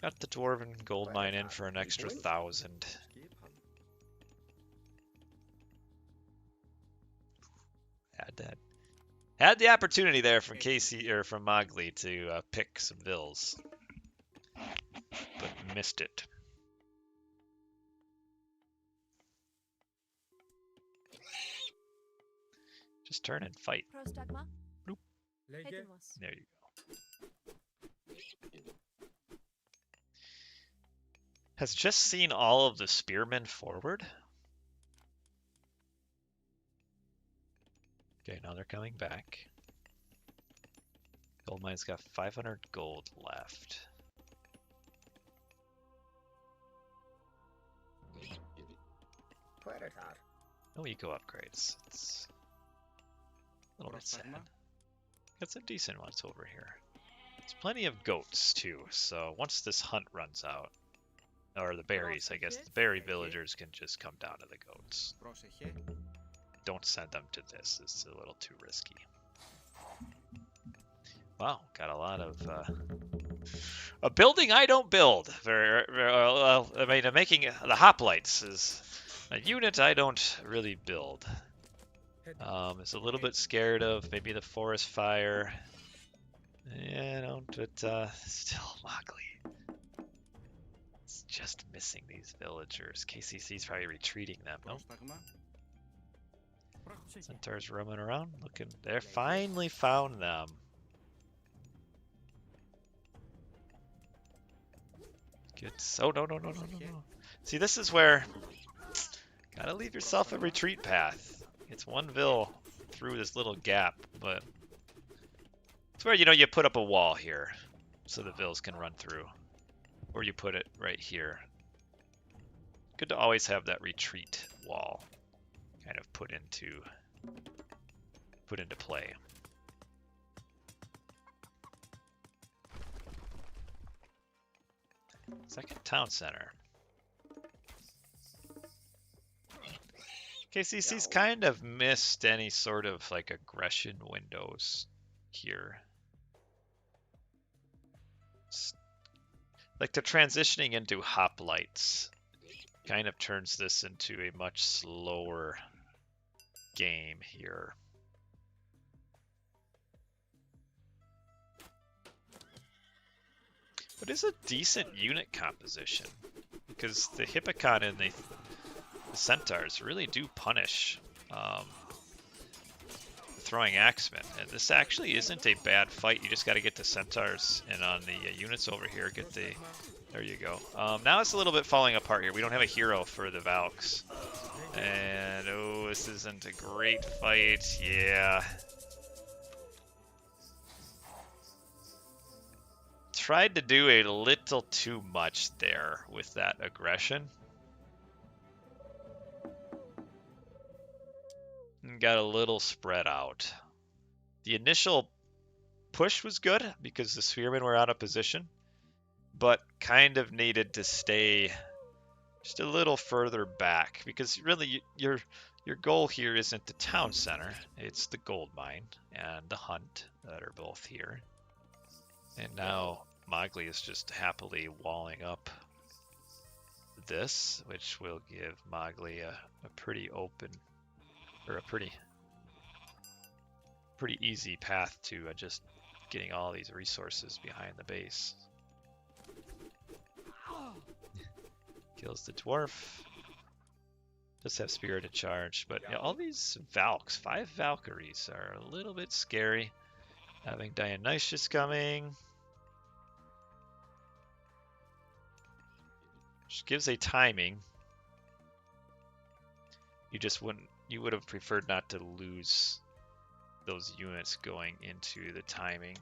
Got the dwarven gold mine in for an extra 1,000. Had the opportunity there from Casey or from Mogli to pick some vills, but missed it. Just turn and fight. Bloop. There you go. Has just seen all of the spearmen forward. Okay, now they're coming back. Gold mine's got 500 gold left. No eco upgrades. It's a little bit sad. Got some decent ones over here. There's plenty of goats too, so once this hunt runs out, or the berries, I guess, the berry villagers can just come down to the goats. Don't send them to this. It's a little too risky. Wow, got a lot of a building I don't build. Very well. I mean, making the hoplites is a unit I don't really build. Is a little bit scared of maybe the forest fire. Yeah, but still Mogli. It's just missing these villagers. KCC's probably retreating them. Nope. Centaur's roaming around, looking. They finally found them. Good. Oh no. See, this is where gotta leave yourself a retreat path. It's one vill through this little gap, but it's where, you know, you put up a wall here so the vills can run through, or you put it right here. Good to always have that retreat wall kind of put into put into play. Second town center. KCC's kind of missed any sort of like aggression windows here. Like the transitioning into hoplites kind of turns this into a much slower game here. But it's a decent unit composition because the Hippocon and the Centaurs really do punish throwing axemen, and this actually isn't a bad fight. You just got to get the Centaurs and on the units over here. Get the there you go. Now it's a little bit falling apart here. We don't have a hero for the Valks, and oh, this isn't a great fight. Yeah. Tried to do a little too much there with that aggression. And got a little spread out. The initial push was good because the spearmen were out of position, but kind of needed to stay just a little further back because really your goal here isn't the town center, it's the gold mine and the hunt that are both here. And now Mogli is just happily walling up this, which will give Mogli a pretty open, or a pretty easy path to just getting all these resources behind the base. Kills the dwarf. Does have spirited charge, but yeah, all these Valks, 5 Valkyries, are a little bit scary. Having Dionysius coming. Which gives a timing. You would have preferred not to lose those units going into the timing.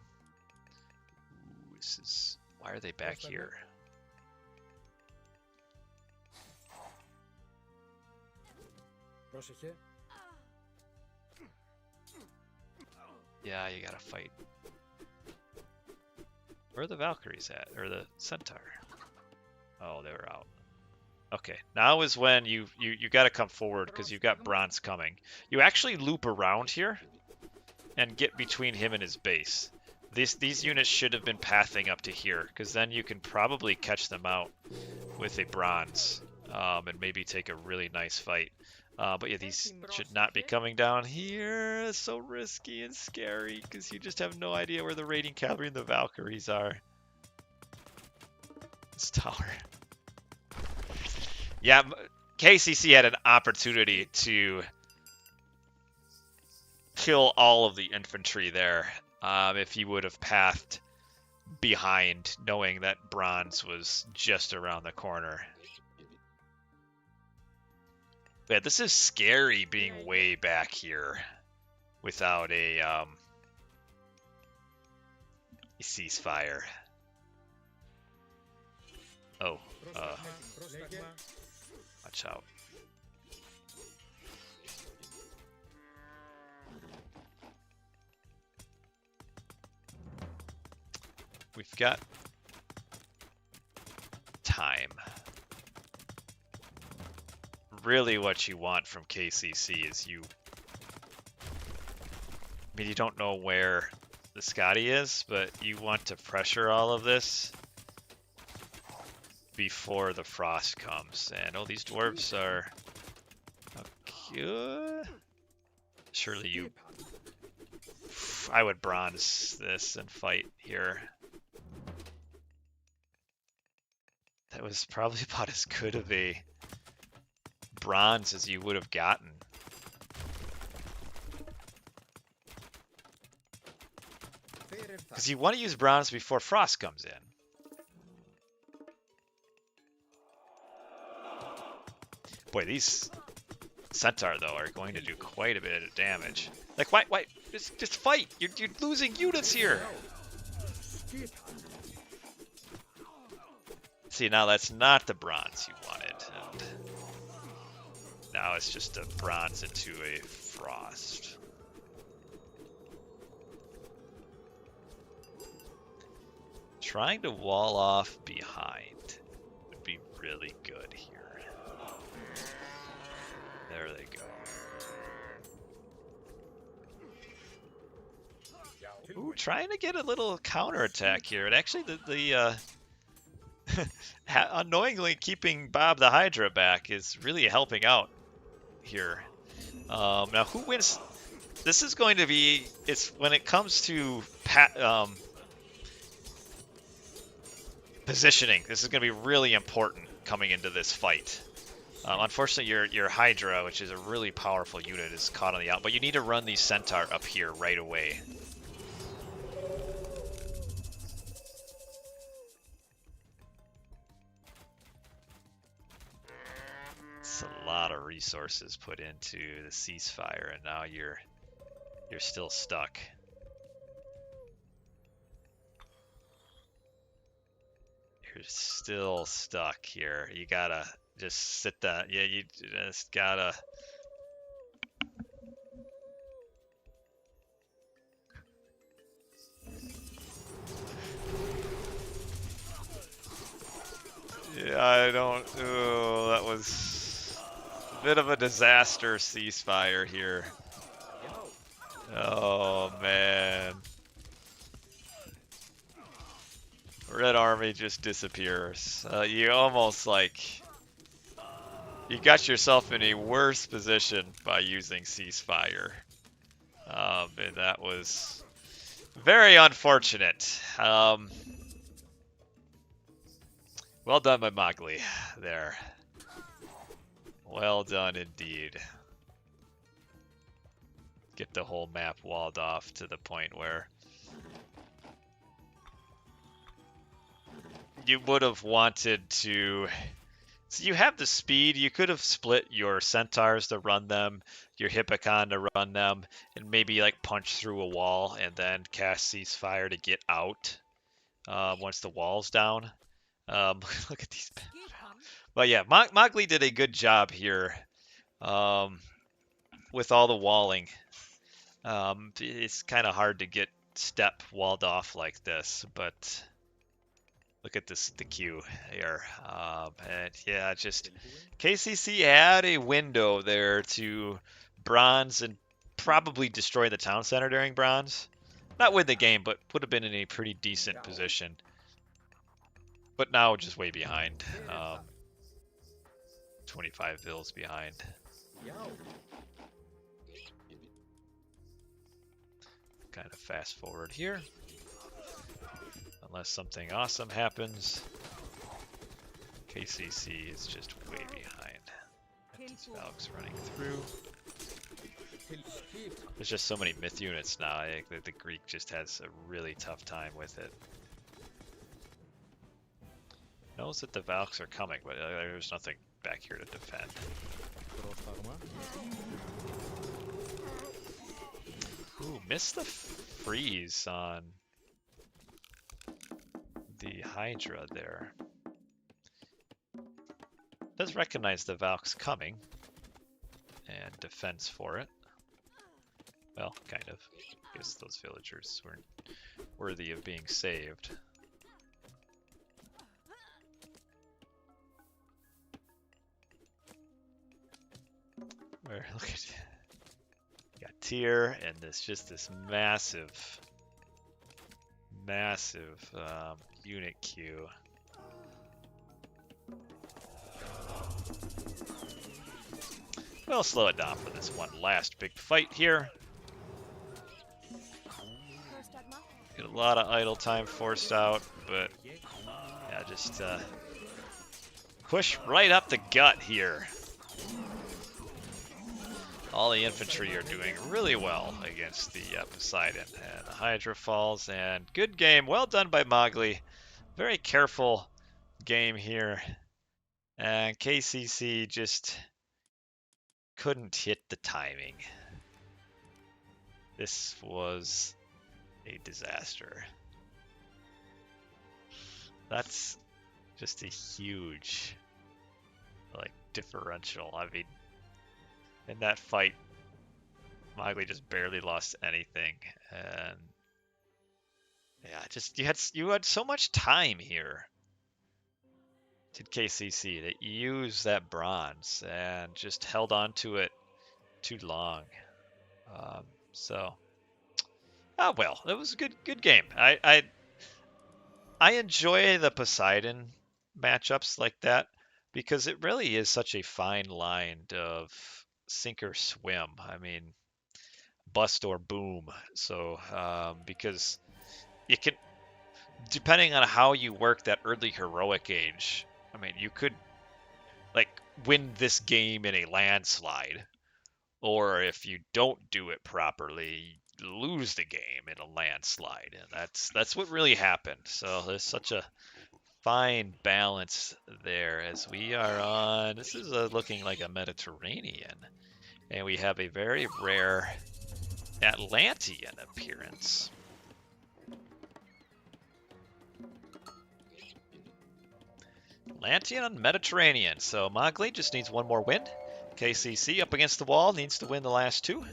Ooh, why are they back here? Yeah, you gotta fight. Where are the Valkyries at? Or the Centaur? Oh, they were out. Okay, now is when you got to come forward because you've got bronze coming. You actually loop around here and get between him and his base. These units should have been pathing up to here because then you can probably catch them out with a bronze and maybe take a really nice fight. But yeah, these should not be coming down here. It's so risky and scary because you just have no idea where the raiding cavalry and the Valkyries are. This tower. Yeah, KCC had an opportunity to kill all of the infantry there if he would have pathed behind, knowing that bronze was just around the corner. Yeah, this is scary being way back here without a ceasefire. Oh, watch out. We've got time. Really what you want from KCC is you don't know where the Scotty is, but you want to pressure all of this before the frost comes. And oh, these dwarves are good. Surely I would bronze this and fight here. That was probably about as good of a bronze as you would have gotten. Because you want to use bronze before frost comes in. Boy, these Centaur, though, are going to do quite a bit of damage. Like, why? Just fight! You're losing units here! See, now that's not the bronze you wanted. And now it's just a bronze into a frost. Trying to wall off behind would be really good here. There they go. Ooh, trying to get a little counterattack here. And actually, the annoyingly keeping Bob the Hydra back is really helping out here. Now, who wins? This is going to be, it's when it comes to positioning, this is going to be really important coming into this fight. Unfortunately, your Hydra, which is a really powerful unit, is caught on the out, but you need to run the Centaur up here right away. It's a lot of resources put into the ceasefire, and now you're still stuck. You're still stuck here. You gotta just sit that. Yeah, you just gotta. Yeah, I don't. Oh, that was a bit of a disaster ceasefire here. Oh man. Red Army just disappears. You almost you got yourself in a worse position by using ceasefire. And that was very unfortunate. Well done by Mogli there. Well done indeed. Get the whole map walled off to the point where you would have wanted to. So you have the speed. You could have split your Centaurs to run them, your Hippocon to run them, and maybe like punch through a wall and then cast ceasefire to get out once the wall's down. Look at these. But yeah, Mogli did a good job here with all the walling. It's kind of hard to get step walled off like this, but look at the queue here. And yeah, just KCC had a window there to bronze and probably destroy the town center during bronze. Not win the game, but would have been in a pretty decent position. But now just way behind. 25 vills behind. Kind of fast forward here. Unless something awesome happens. KCC is just way behind. These Valks running through. There's just so many myth units now. I think that the Greek just has a really tough time with it. Knows that the Valks are coming, but there's nothing back here to defend. Ooh, missed the freeze on the Hydra there. Does recognize the Valk's coming and defends for it. Well, kind of. I guess those villagers weren't worthy of being saved. Where, look at you got Tyr and this massive unit queue. We'll slow it down for this one last big fight here. Get a lot of idle time forced out, but yeah, just push right up the gut here. All the infantry are doing really well against the Poseidon. And the Hydra falls, and good game. Well done by Mogli. Very careful game here. And KCC just couldn't hit the timing. This was a disaster. That's just a huge, differential. I mean, in that fight, Mogli just barely lost anything, and Yeah, just you had so much time here, did KCC, that you used that bronze and just held on to it too long. Um, so, oh well, it was a good game. I enjoy the Poseidon matchups like that because it really is such a fine line of sink or swim. I mean, bust or boom. So, because you can, depending on how you work that early heroic age, I mean, you could like win this game in a landslide, or if you don't do it properly, lose the game in a landslide. And that's what really happened. So there's such a fine balance there as we are on. This is looking like a Mediterranean, and we have a very rare Atlantean appearance. Atlantean Mediterranean. So Mogli just needs one more win. KCC up against the wall, needs to win the last two.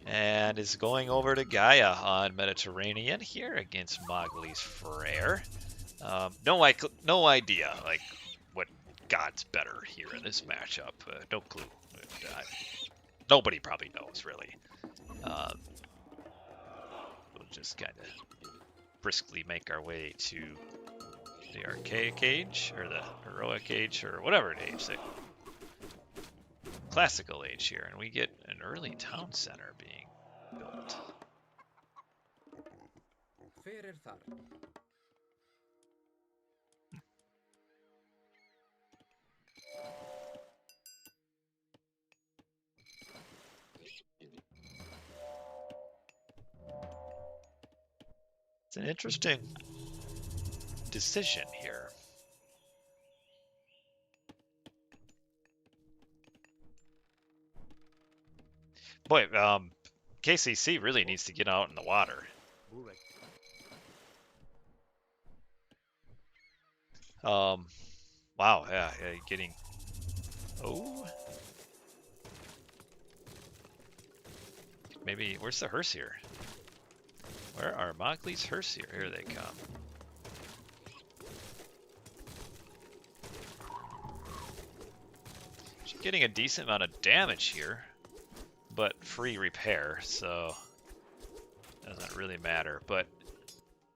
And is going over to Gaia on Mediterranean here against Mogli's Frere. No idea like what God's better here in this matchup. No clue. Nobody probably knows really. We'll just kind of briskly make our way to the archaic age or the heroic age or whatever age, the classical age here, and we get an early town center being built. It's an interesting decision here. Boy, KCC really needs to get out in the water. Wow, yeah, getting. Oh, maybe where's the hearse here? Where are Mogli's hearse here? Here they come. She's getting a decent amount of damage here, but free repair, so doesn't really matter. But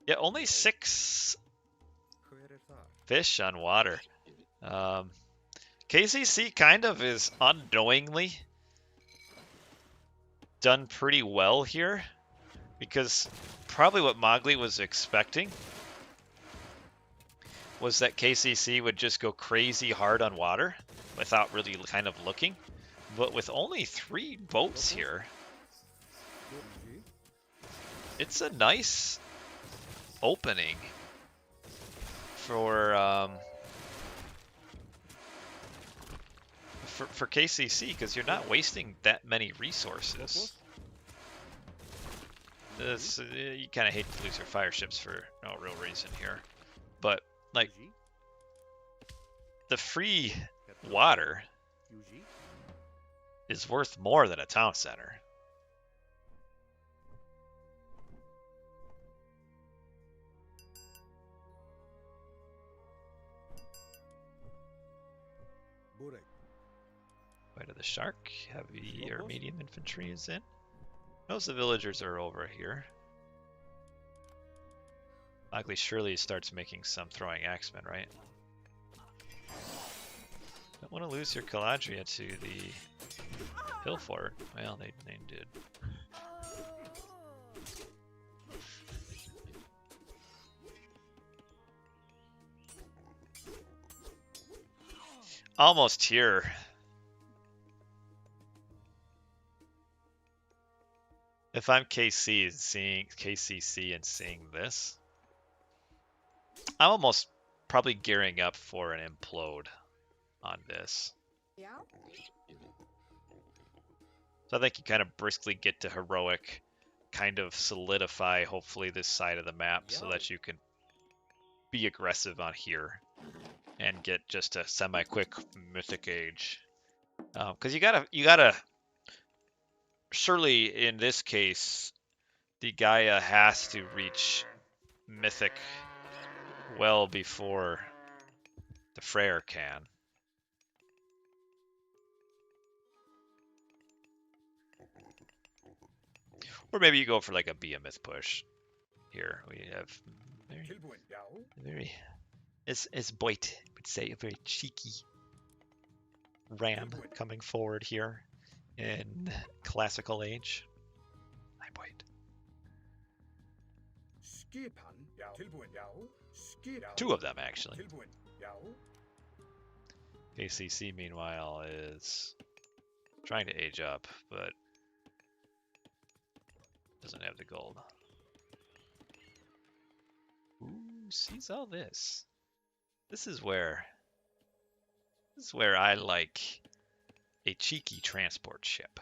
yeah, only 6 fish on water. KCC kind of is unknowingly done pretty well here, because probably what Mogli was expecting was that KCC would just go crazy hard on water without really kind of looking. But with only 3 boats here, it's a nice opening for KCC, because you're not wasting that many resources. You kind of hate to lose your fire ships for no real reason here, but like the free water is worth more than a town center. Way to the shark. Heavy or medium infantry is in. Most of the villagers are over here. Mogli surely starts making some throwing axemen, right? Don't want to lose your Caladria to the hill fort. Well, they did. Almost here. If I'm KCC and seeing this, I'm almost probably gearing up for an implode on this. Yeah. So I think you kind of briskly get to heroic, kind of solidify hopefully this side of the map so that you can be aggressive on here and get just a semi-quick mythic age. Because you gotta surely in this case the Gaia has to reach mythic well before the Freyr can. Or maybe you go for like a behemoth push. Here we have very as Boyd would say, a very cheeky ram coming forward here in classical age. Hi, Boyd. Two of them, actually. KCC, meanwhile, is trying to age up, but doesn't have the gold. Ooh, sees all this. This is where I like a cheeky transport ship.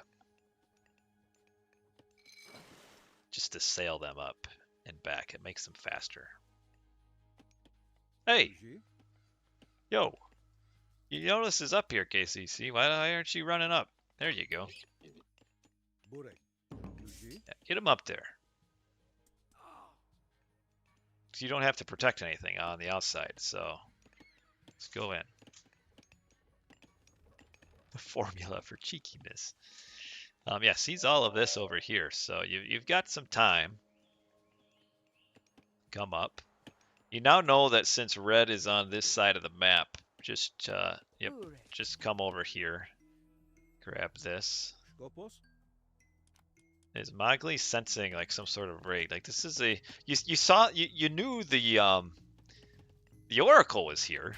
Just to sail them up and back. It makes them faster. Hey! Yo! You notice is up here, KCC. Why aren't you running up? There you go. Yeah, get him up there. So you don't have to protect anything on the outside, so let's go in. The formula for cheekiness. Yeah, sees all of this over here, so you've got some time. Come up. You now know that since red is on this side of the map, just come over here. Grab this. Is Mogli sensing like some sort of raid? Like this is a you knew the Oracle was here.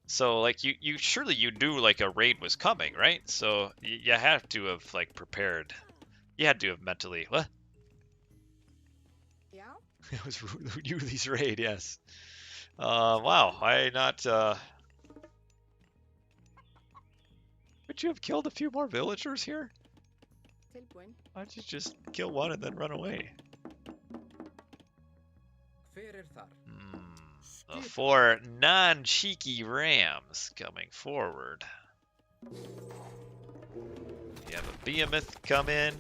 So like you surely you knew like a raid was coming, right? So you have to have like prepared. You had to have mentally what? Yeah. It was Yuli's raid, yes. Wow, I not would you have killed a few more villagers here? Why don't you just kill one and then run away? The 4 non-cheeky rams coming forward. You have a behemoth come in.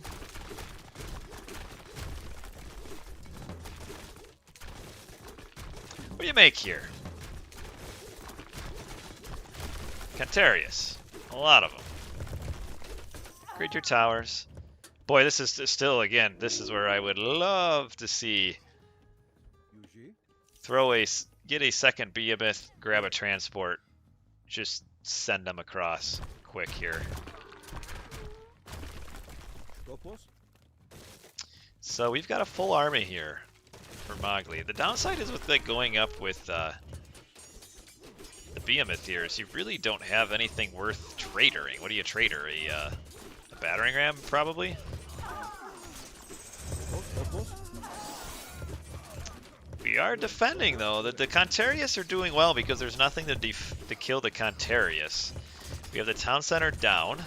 What do you make here? Cantarius. A lot of them. Grid your towers. Boy, this is still, again, this is where I would love to see get a second behemoth, grab a transport, just send them across quick here. So we've got a full army here for Mogli. The downside is with like going up with the behemoth here is you really don't have anything worth tradering. What do you trader? A battering ram, probably? We are defending, though. The Cantarius are doing well because there's nothing to kill the Cantarius. We have the town center down.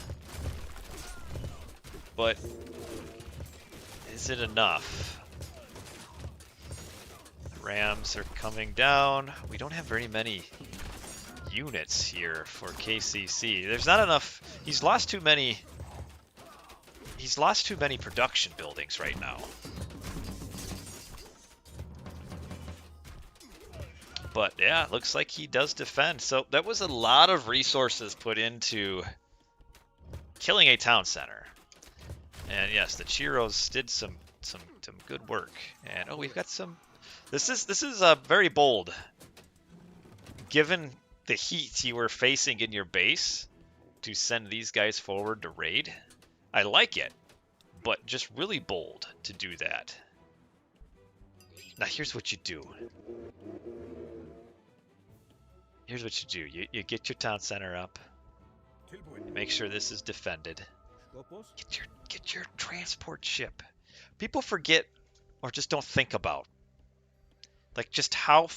But is it enough? The Rams are coming down. We don't have very many units here for KCC. There's not enough. He's lost too many production buildings right now. But yeah, it looks like he does defend. So that was a lot of resources put into killing a town center. And yes, the Chiros did some good work. And oh, we've got some. This is very bold. Given the heat you were facing in your base, to send these guys forward to raid, I like it, but just really bold to do that. Now here's what you do. Here's what you do. You get your town center up. You make sure this is defended. Get your transport ship. People forget or just don't think about like just how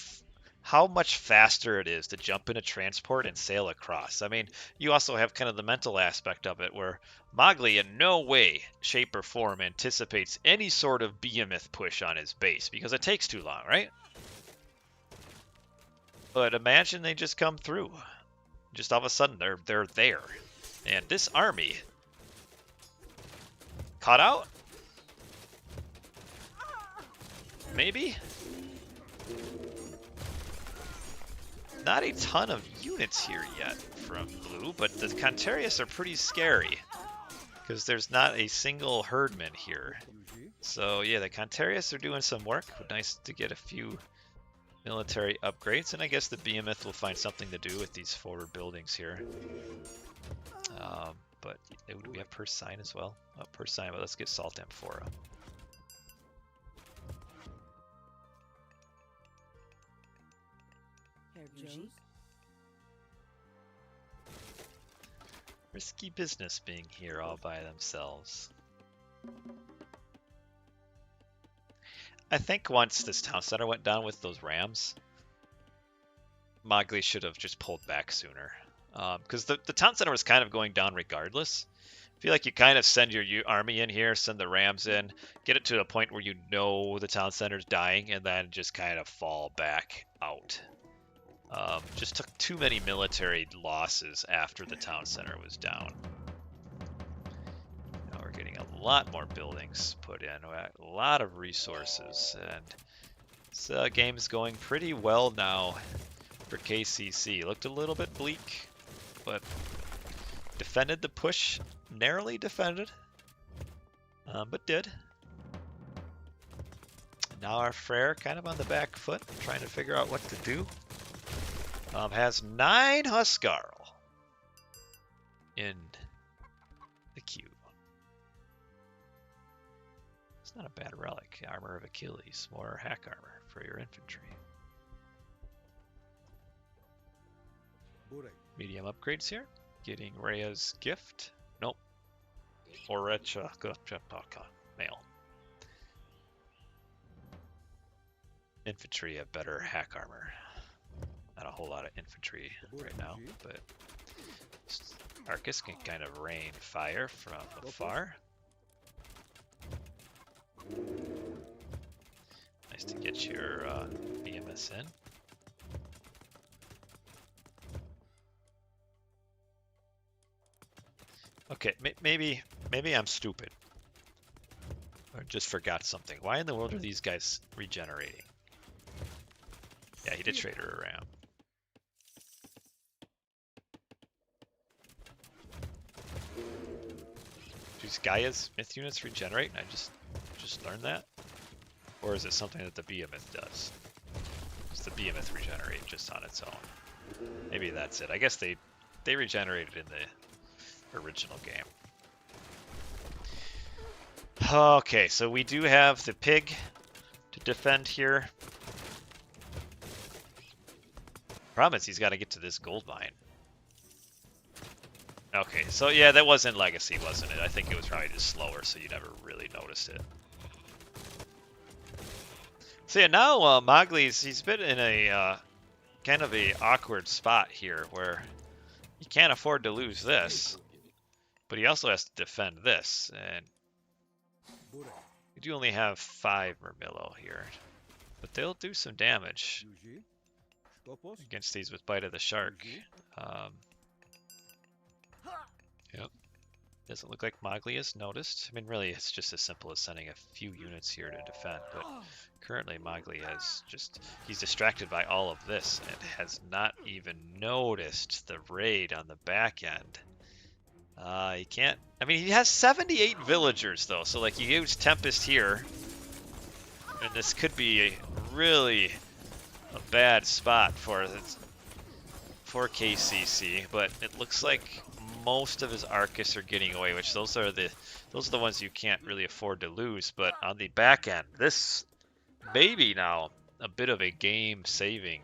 much faster it is to jump in a transport and sail across. I mean, you also have kind of the mental aspect of it where Mogli in no way, shape, or form anticipates any sort of behemoth push on his base because it takes too long, right? But imagine they just come through. Just all of a sudden they're there. And this army caught out. maybe? Not a ton of units here yet from blue, but the Contarius are pretty scary because there's not a single herdman here. So yeah, the Contarius are doing some work. Nice to get a few military upgrades, and I guess the Behemoth will find something to do with these forward buildings here. But do we have per sign as well? Oh, per sign, but let's get Salt Amphora. Risky business being here all by themselves. I think once this town center went down with those rams, Mogli should have just pulled back sooner. Because the town center was kind of going down regardless. I feel like you kind of send your army in here, send the rams in, get it to a point where you know the town center's dying, and then just kind of fall back out. Just took too many military losses after the town center was down. Now we're getting a lot more buildings put in, a lot of resources, and this game is going pretty well now for KCC. Looked a little bit bleak, but defended the push, narrowly defended, but did. Now our Freyr kind of on the back foot, trying to figure out what to do. Has 9 Huskarl in the queue. It's not a bad relic. Armor of Achilles, more hack armor for your infantry. Medium upgrades here. Getting Rhea's gift. Nope. Orecha mail. Infantry have better hack armor. Not a whole lot of infantry right now, but Arcus can kind of rain fire from afar. Nice to get your BMS in. Okay, maybe I'm stupid. Or just forgot something. Why in the world are these guys regenerating? Yeah, he did trade her around. Do Gaia's myth units regenerate? I just learned that? Or is it something that the Behemoth does? Does the Behemoth regenerate just on its own? Maybe that's it. I guess they regenerated in the original game. Okay, so we do have the pig to defend here. Problem is he's got to get to this gold mine. Okay, so yeah, that wasn't Legacy, wasn't it? I think it was probably just slower, so you never really noticed it. So yeah, now Mogli's, he's been in a kind of a awkward spot here where he can't afford to lose this, but he also has to defend this, and we do only have 5 Murmillo here, but they'll do some damage against these with Bite of the Shark. Yep. Doesn't look like Mogli has noticed. I mean, really, it's just as simple as sending a few units here to defend, but currently Mogli has he's distracted by all of this and has not even noticed the raid on the back end. He can't, I mean, he has 78 villagers though, so like you use Tempest here, and this could be really a bad spot for KCC, but it looks like most of his Arcus are getting away, which those are the ones you can't really afford to lose. But on the back end, this may be now a bit of a game-saving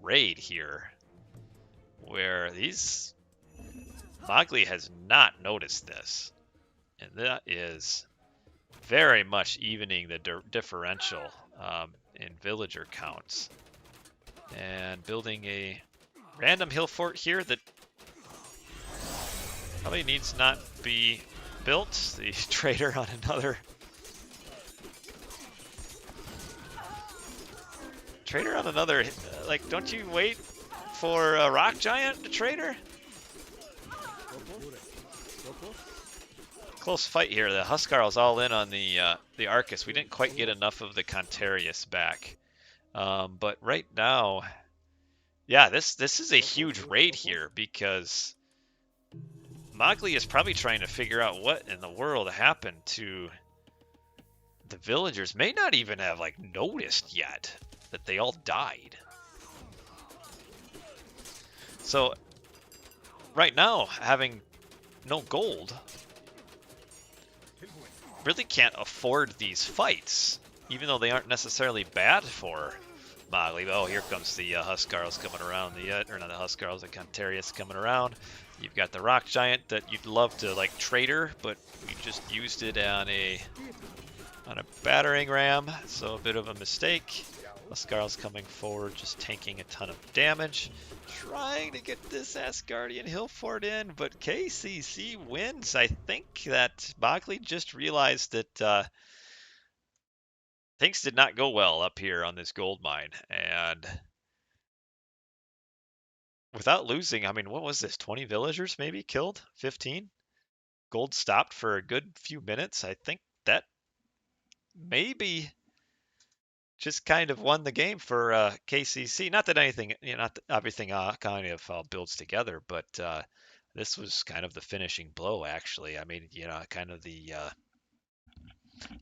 raid here, where Mogli has not noticed this, and that is very much evening the differential in villager counts, and building a random hill fort here that probably needs not be built. The trader on another. Like, don't you wait for a rock giant to trader? Close fight here. The Huskarl's all in on the Arcus. We didn't quite get enough of the Contarius back. But right now, yeah, this is a huge raid here because Mogli is probably trying to figure out what in the world happened to the villagers. May not even have like noticed yet that they all died. So right now, having no gold, really can't afford these fights, even though they aren't necessarily bad for Mogli. Oh, here comes the Huskarls coming around. Or not the Huskarls, the Contarius coming around. You've got the Rock Giant that you'd love to like trader, but we just used it on a battering ram, so a bit of a mistake. Huskarl's coming forward, just tanking a ton of damage, trying to get this Asgardian hill fort in, but KCC wins. I think that Mogli just realized that things did not go well up here on this gold mine, and without losing, I mean, what was this, 20 villagers maybe killed? 15? Gold stopped for a good few minutes. I think that maybe just kind of won the game for KCC. Not that anything, not that everything kind of builds together, but this was kind of the finishing blow, actually. I mean, kind of the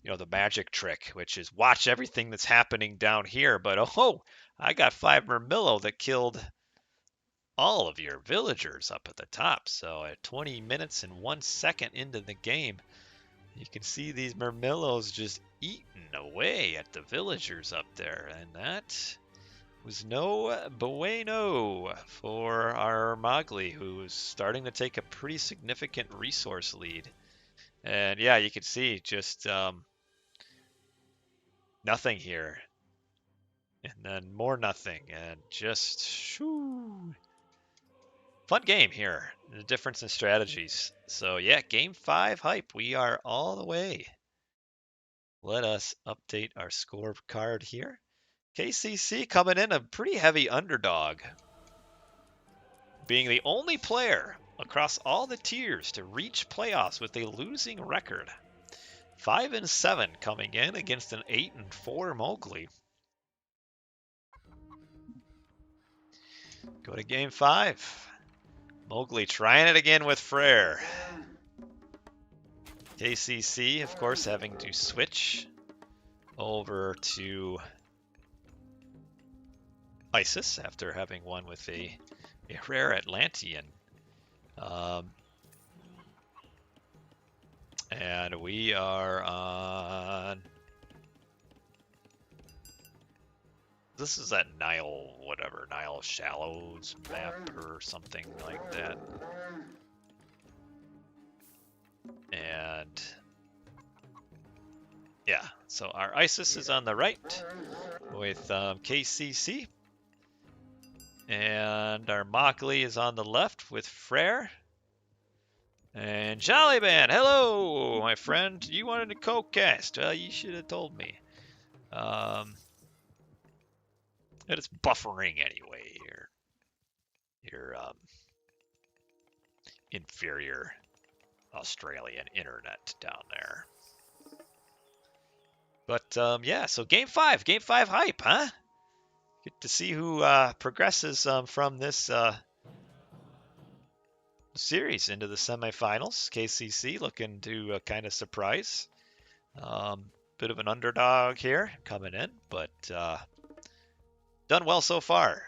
the magic trick, which is watch everything that's happening down here, but oh, I got 5 Murmillo that killed all of your villagers up at the top. So at 20 minutes and 1 second into the game, you can see these Murmillos just eating away at the villagers up there, and that was no bueno for our Mogli, who was starting to take a pretty significant resource lead. And yeah, you can see just nothing here, and then more nothing, and just shoo. Fun game here. The difference in strategies. So yeah, game 5 hype. We are all the way. Let us update our scorecard here. KCC coming in a pretty heavy underdog, being the only player across all the tiers to reach playoffs with a losing record. 5-7 coming in against an 8-4 Mogli. Go to game 5. Mogli trying it again with Freyr. KCC, of course, having to switch over to Isis after having won with a rare Atlantean. And we are on... This is that Nile Shallows map or something like that. And yeah, so our Isis is on the right with KCC. And our Mogli is on the left with Freyr. And Jollyman, hello, my friend. You wanted to co-cast. Well, you should have told me. And it's buffering anyway. Your inferior Australian internet down there. But yeah, so game 5 hype, huh? Get to see who progresses from this series into the semifinals. KCC looking to kind of surprise. Bit of an underdog here coming in, but done well so far.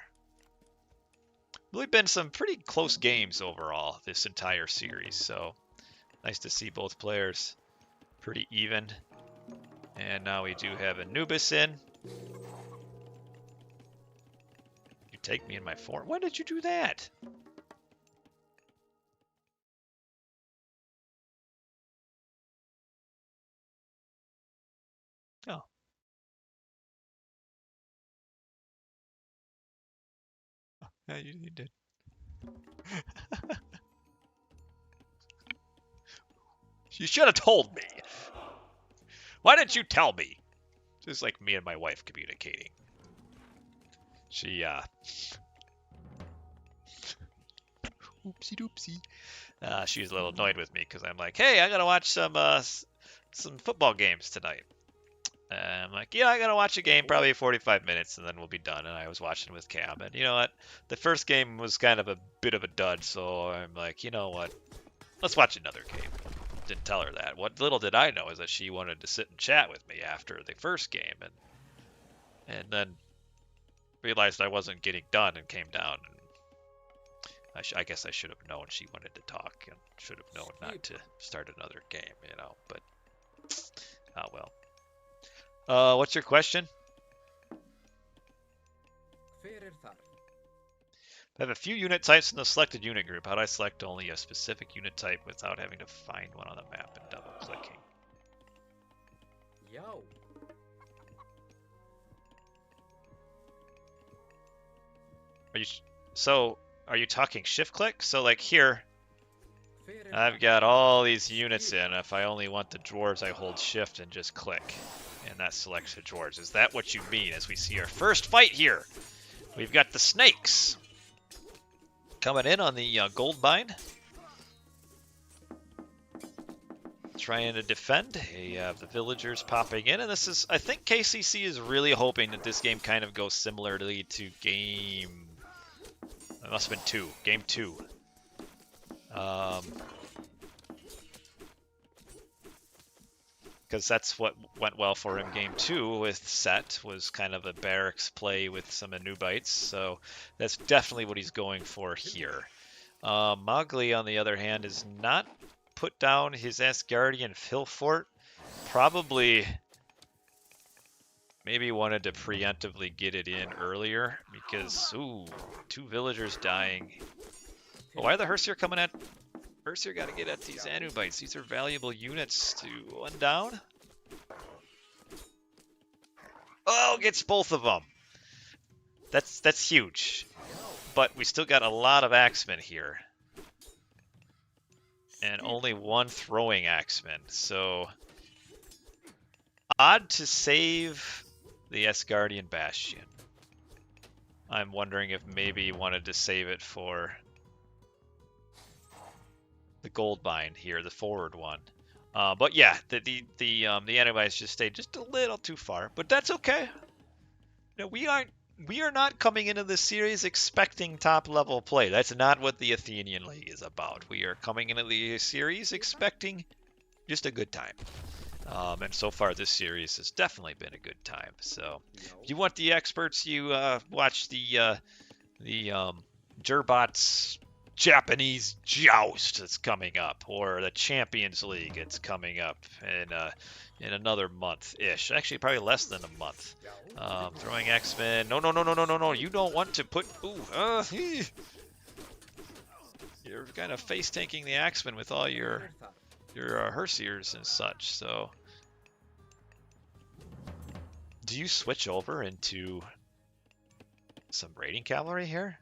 Really been some pretty close games overall this entire series, so nice to see both players pretty even. And now we do have Anubis in. You take me in my form. When did you do that? Oh. Yeah, you did. You should have told me. Why didn't you tell me? Just like me and my wife communicating. Oopsie doopsie. She's a little annoyed with me because I'm like, hey, I gotta watch some football games tonight. I'm like, yeah, I gotta watch a game, probably 45 minutes, and then we'll be done. And I was watching with Cam, and you know what? The first game was kind of a bit of a dud, so I'm like, you know what? Let's watch another game. Didn't tell her that. What little did I know is that she wanted to sit and chat with me after the first game, and then realized I wasn't getting done and came down. And I guess I should have known she wanted to talk and should have known not to start another game, you know. But oh well. What's your question? I have a few unit types in the selected unit group. How do I select only a specific unit type without having to find one on the map and double clicking? Yo. Are you talking shift click? So like here, I've got all these units in. If I only want the dwarves, I hold shift and just click. And that selects the dwarves. Is that what you mean as we see our first fight here? We've got the snakes coming in on the gold mine. Trying to defend. You have the villagers popping in. And this is, I think KCC is really hoping that this game kind of goes similarly to game... It must have been game 2. Because that's what went well for him game 2 with Set, was kind of a barracks play with some Anubites, so that's definitely what he's going for here. Mogli, on the other hand, is not put down his Asgardian Hill Fort. Probably maybe wanted to preemptively get it in earlier, because, ooh, 2 villagers dying. Oh, why are the Hersier coming at... Hersier got to get at these Anubites. These are valuable units to one down. Oh, gets both of them. That's huge. But we still got a lot of axemen here. And only one throwing axeman. So odd to save the Asgardian Bastion. I'm wondering if maybe he wanted to save it for the gold mine here, the forward one. But yeah, the Anubites just stayed just a little too far, but that's okay. No, we are not coming into this series expecting top level play. That's not what the Athenian League is about. We are coming into the series expecting just a good time. And so far this series has definitely been a good time. So if you want the experts, you watch the Gerbots Japanese Joust that's coming up, or the Champions League it's coming up in another month-ish. Actually, probably less than a month. Throwing X-Men. No. You don't want to put... Ooh, you're kind of face-tanking the X-Men with all your Hersiers and such, so... Do you switch over into some raiding cavalry here?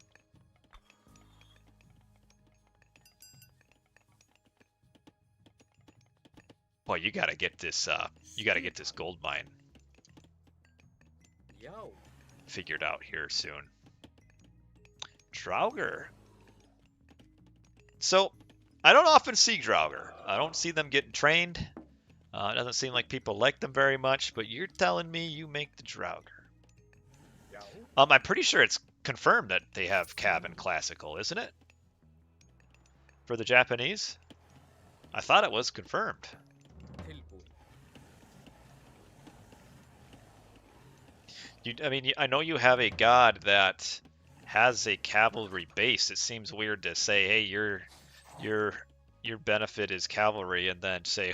Well, you gotta get this. You gotta get this gold mine figured out here soon. Draugr. So, I don't often see Draugr. I don't see them getting trained. It doesn't seem like people like them very much. But you're telling me you make the Draugr. I'm pretty sure it's confirmed that they have cabin classical, isn't it? For the Japanese, I thought it was confirmed. I know you have a god that has a cavalry base. It seems weird to say, hey, your benefit is cavalry, and then say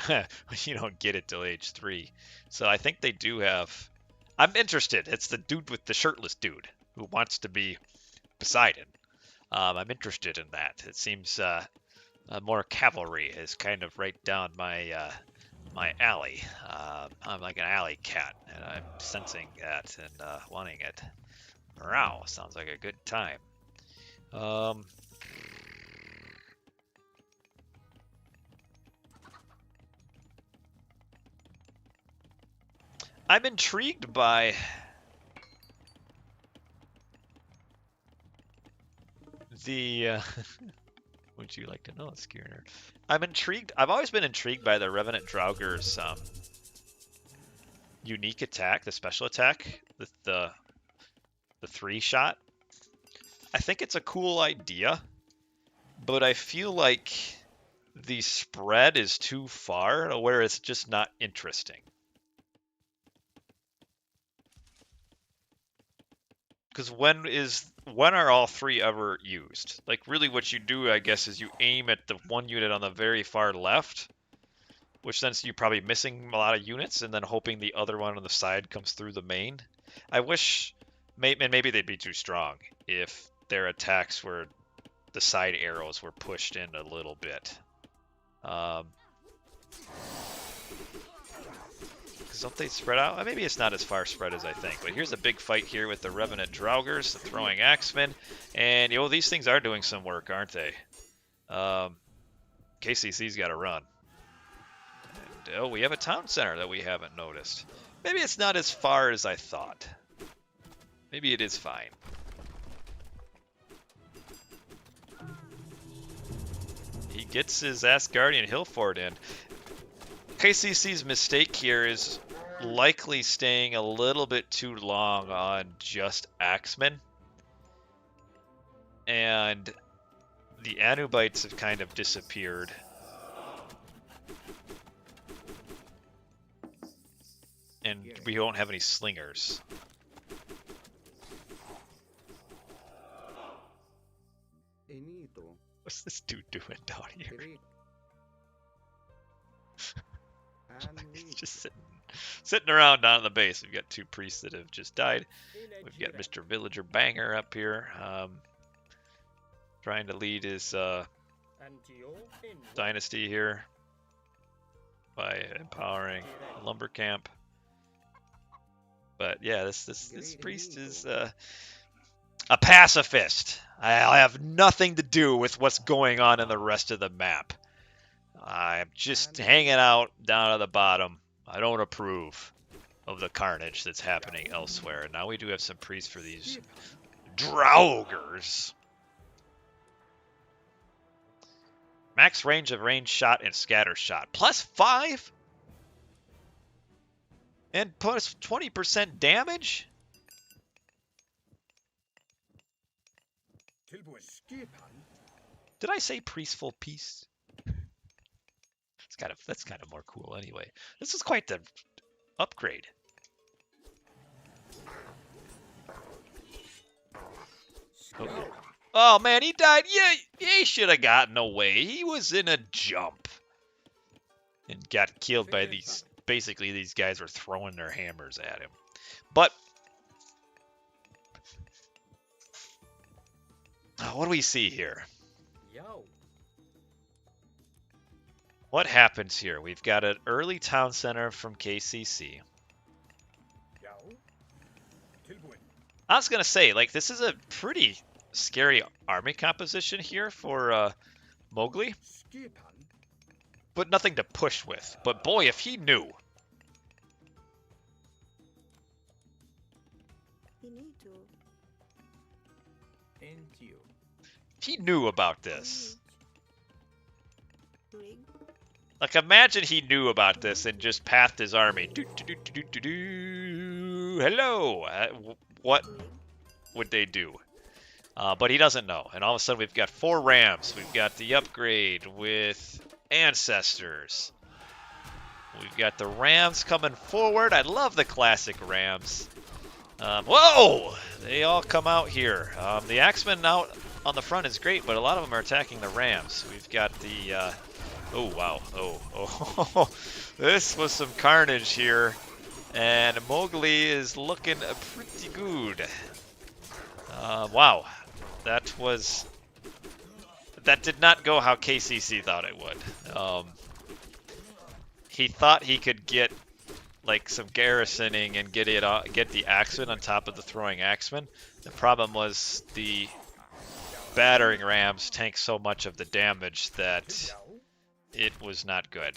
you don't get it till age 3. So I think they do have. I'm interested. It's the dude with the shirtless dude who wants to be Poseidon. I'm interested in that. It seems more cavalry is kind of right down my my alley. I'm like an alley cat, and I'm sensing that and wanting it. Morale sounds like a good time. I'm intrigued by the Would you like to know, Skierner? I'm intrigued. I've always been intrigued by the Revenant Draugr's unique attack, the special attack, the 3-shot. I think it's a cool idea, but I feel like the spread is too far to where it's just not interesting. Because when are all 3 ever used? Like, really what you do, I guess, is you aim at the one unit on the very far left, which then you're probably missing a lot of units, and then hoping the other one on the side comes through the main. I wish, maybe they'd be too strong if their attacks were, the side arrows were pushed in a little bit. Don't they spread out? Maybe it's not as far spread as I think. But here's a big fight here with the Revenant Draugrs, the throwing axemen. And, these things are doing some work, aren't they? KCC's got to run. And, we have a town center that we haven't noticed. Maybe it's not as far as I thought. Maybe it is fine. He gets his Asgardian Hillfort in. KCC's mistake here is likely staying a little bit too long on just axemen. And the Anubites have kind of disappeared. And we don't have any slingers. What's this dude doing down here? He's just sitting around down in the base. We've got 2 priests that have just died. We've got Mr. Villager Banger up here, trying to lead his dynasty here by empowering a lumber camp. But yeah, this priest is a pacifist. I have nothing to do with what's going on in the rest of the map. I'm just hanging out down at the bottom. I don't approve of the carnage that's happening elsewhere. Now we do have some priests for these Draugrs. Max range of range shot and scatter shot. +5? And plus 20% damage? Did I say priestful peace? That's kind of more cool anyway. This is quite the upgrade. Okay. Oh man, he died. Yeah, he should have gotten away. He was in a jump and got killed by these. Basically, these guys were throwing their hammers at him. But what do we see here? What happens here? We've got an early town center from KCC. I was going to say, like, this is a pretty scary army composition here for Mogli. But nothing to push with. But boy, if he knew. If he knew about this. Like, imagine he knew about this and just pathed his army. Hello! What would they do? But he doesn't know. And all of a sudden, we've got 4 rams. We've got the upgrade with ancestors. We've got the rams coming forward. I love the classic rams. Whoa! They all come out here. The axemen out on the front is great, but a lot of them are attacking the rams. We've got the... oh, wow. Oh. This was some carnage here. And Mogli is looking pretty good. Wow. That did not go how KCC thought it would. He thought he could get like some garrisoning and get the axemen on top of the throwing axemen. The problem was the battering rams tank so much of the damage that it was not good.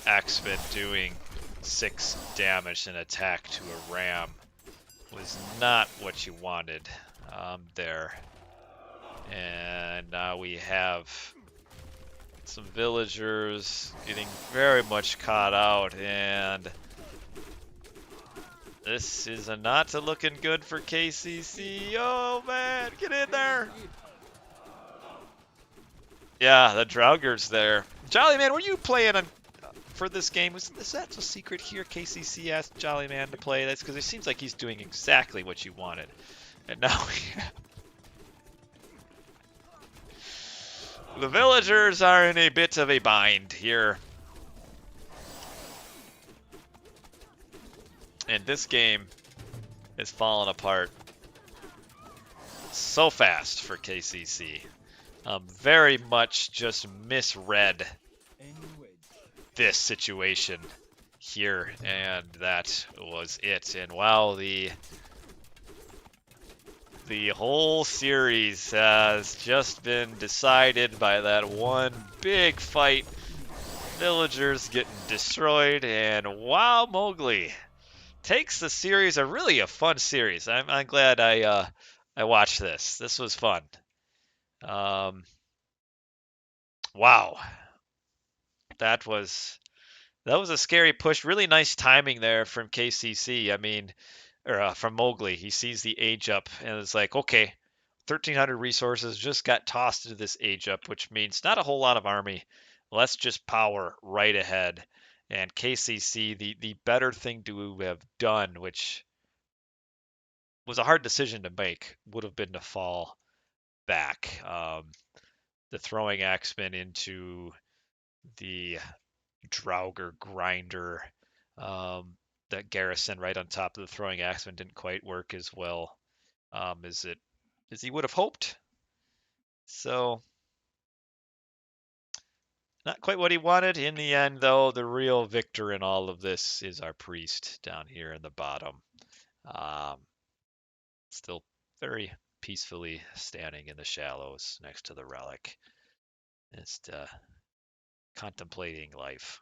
Axemen doing 6 damage and attack to a ram was not what you wanted there. And now we have some villagers getting very much caught out, and this is not looking good for KCC. Oh man, get in there! Yeah, the Draugur's there. Jolly Man, were you playing on for this game? Is that a secret here? KCC asked Jolly Man to play. That's because it seems like he's doing exactly what you wanted. And now the villagers are in a bit of a bind here. And this game is falling apart so fast for KCC. Very much just misread this situation here, and that was it. And wow, the whole series has just been decided by that one big fight. Villagers getting destroyed, and wow, Mogli takes the series, a fun series. I'm glad I watched this. This was fun. Wow, that was a scary push. Really nice timing there from KCC. I mean, or from Mogli. He sees the age up and it's like, okay, 1,300 resources just got tossed into this age up, which means not a whole lot of army. Let's just power right ahead. And KCC, the better thing to have done, which was a hard decision to make, would have been to fall back. The throwing axemen into the Draugur grinder. That garrison right on top of the throwing axemen didn't quite work as well as he would have hoped. So not quite what he wanted. In the end, though, the real victor in all of this is our priest down here in the bottom. Um, Still very peacefully standing in the shallows next to the relic, just contemplating life.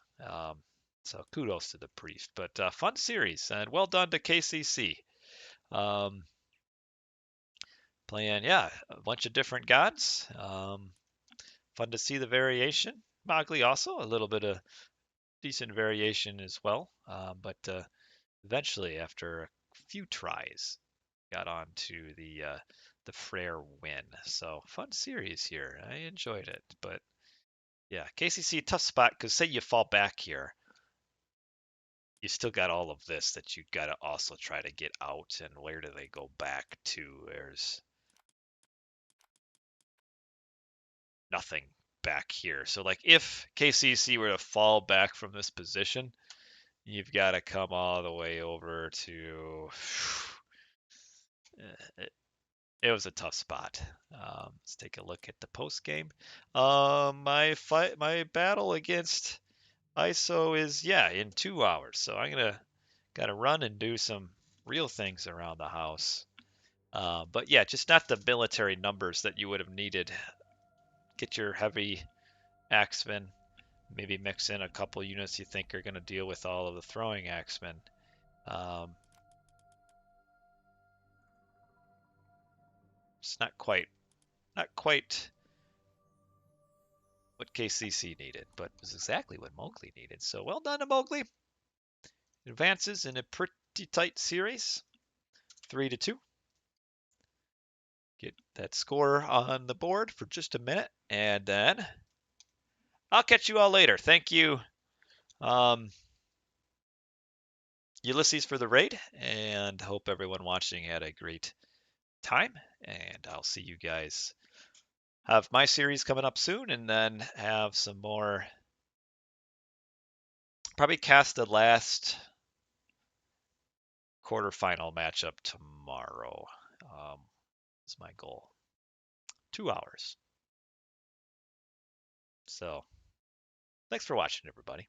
So kudos to the priest. But fun series, and well done to KCC. Um, Playing, yeah, a bunch of different gods. Fun to see the variation. Mogli also a little bit of decent variation as well. But eventually, after a few tries, got on to the Frere win. So fun series here. I enjoyed it. But yeah, KCC tough spot because say you fall back here, you still got all of this that you got to also try to get out. And where do they go back to? There's nothing back here. So like if KCC were to fall back from this position, you've got to come all the way over to it was a tough spot. Let's take a look at the post game. My battle against ISO is in 2 hours. So I'm gotta run and do some real things around the house. But yeah, just not the military numbers that you would have needed. Get your heavy axemen, maybe mix in a couple units you think are going to deal with all of the throwing axemen. It's not quite what KCC needed, but was exactly what Mogli needed. So well done to Mogli. Advances in a pretty tight series, 3-2. Get that score on the board for just a minute, and then I'll catch you all later. Thank you, Ulysses, for the raid, and hope everyone watching had a great time. And I'll see you guys. Have my series coming up soon, and then have some more. Probably cast the last quarterfinal matchup tomorrow. Is my goal. 2 hours. So, thanks for watching, everybody.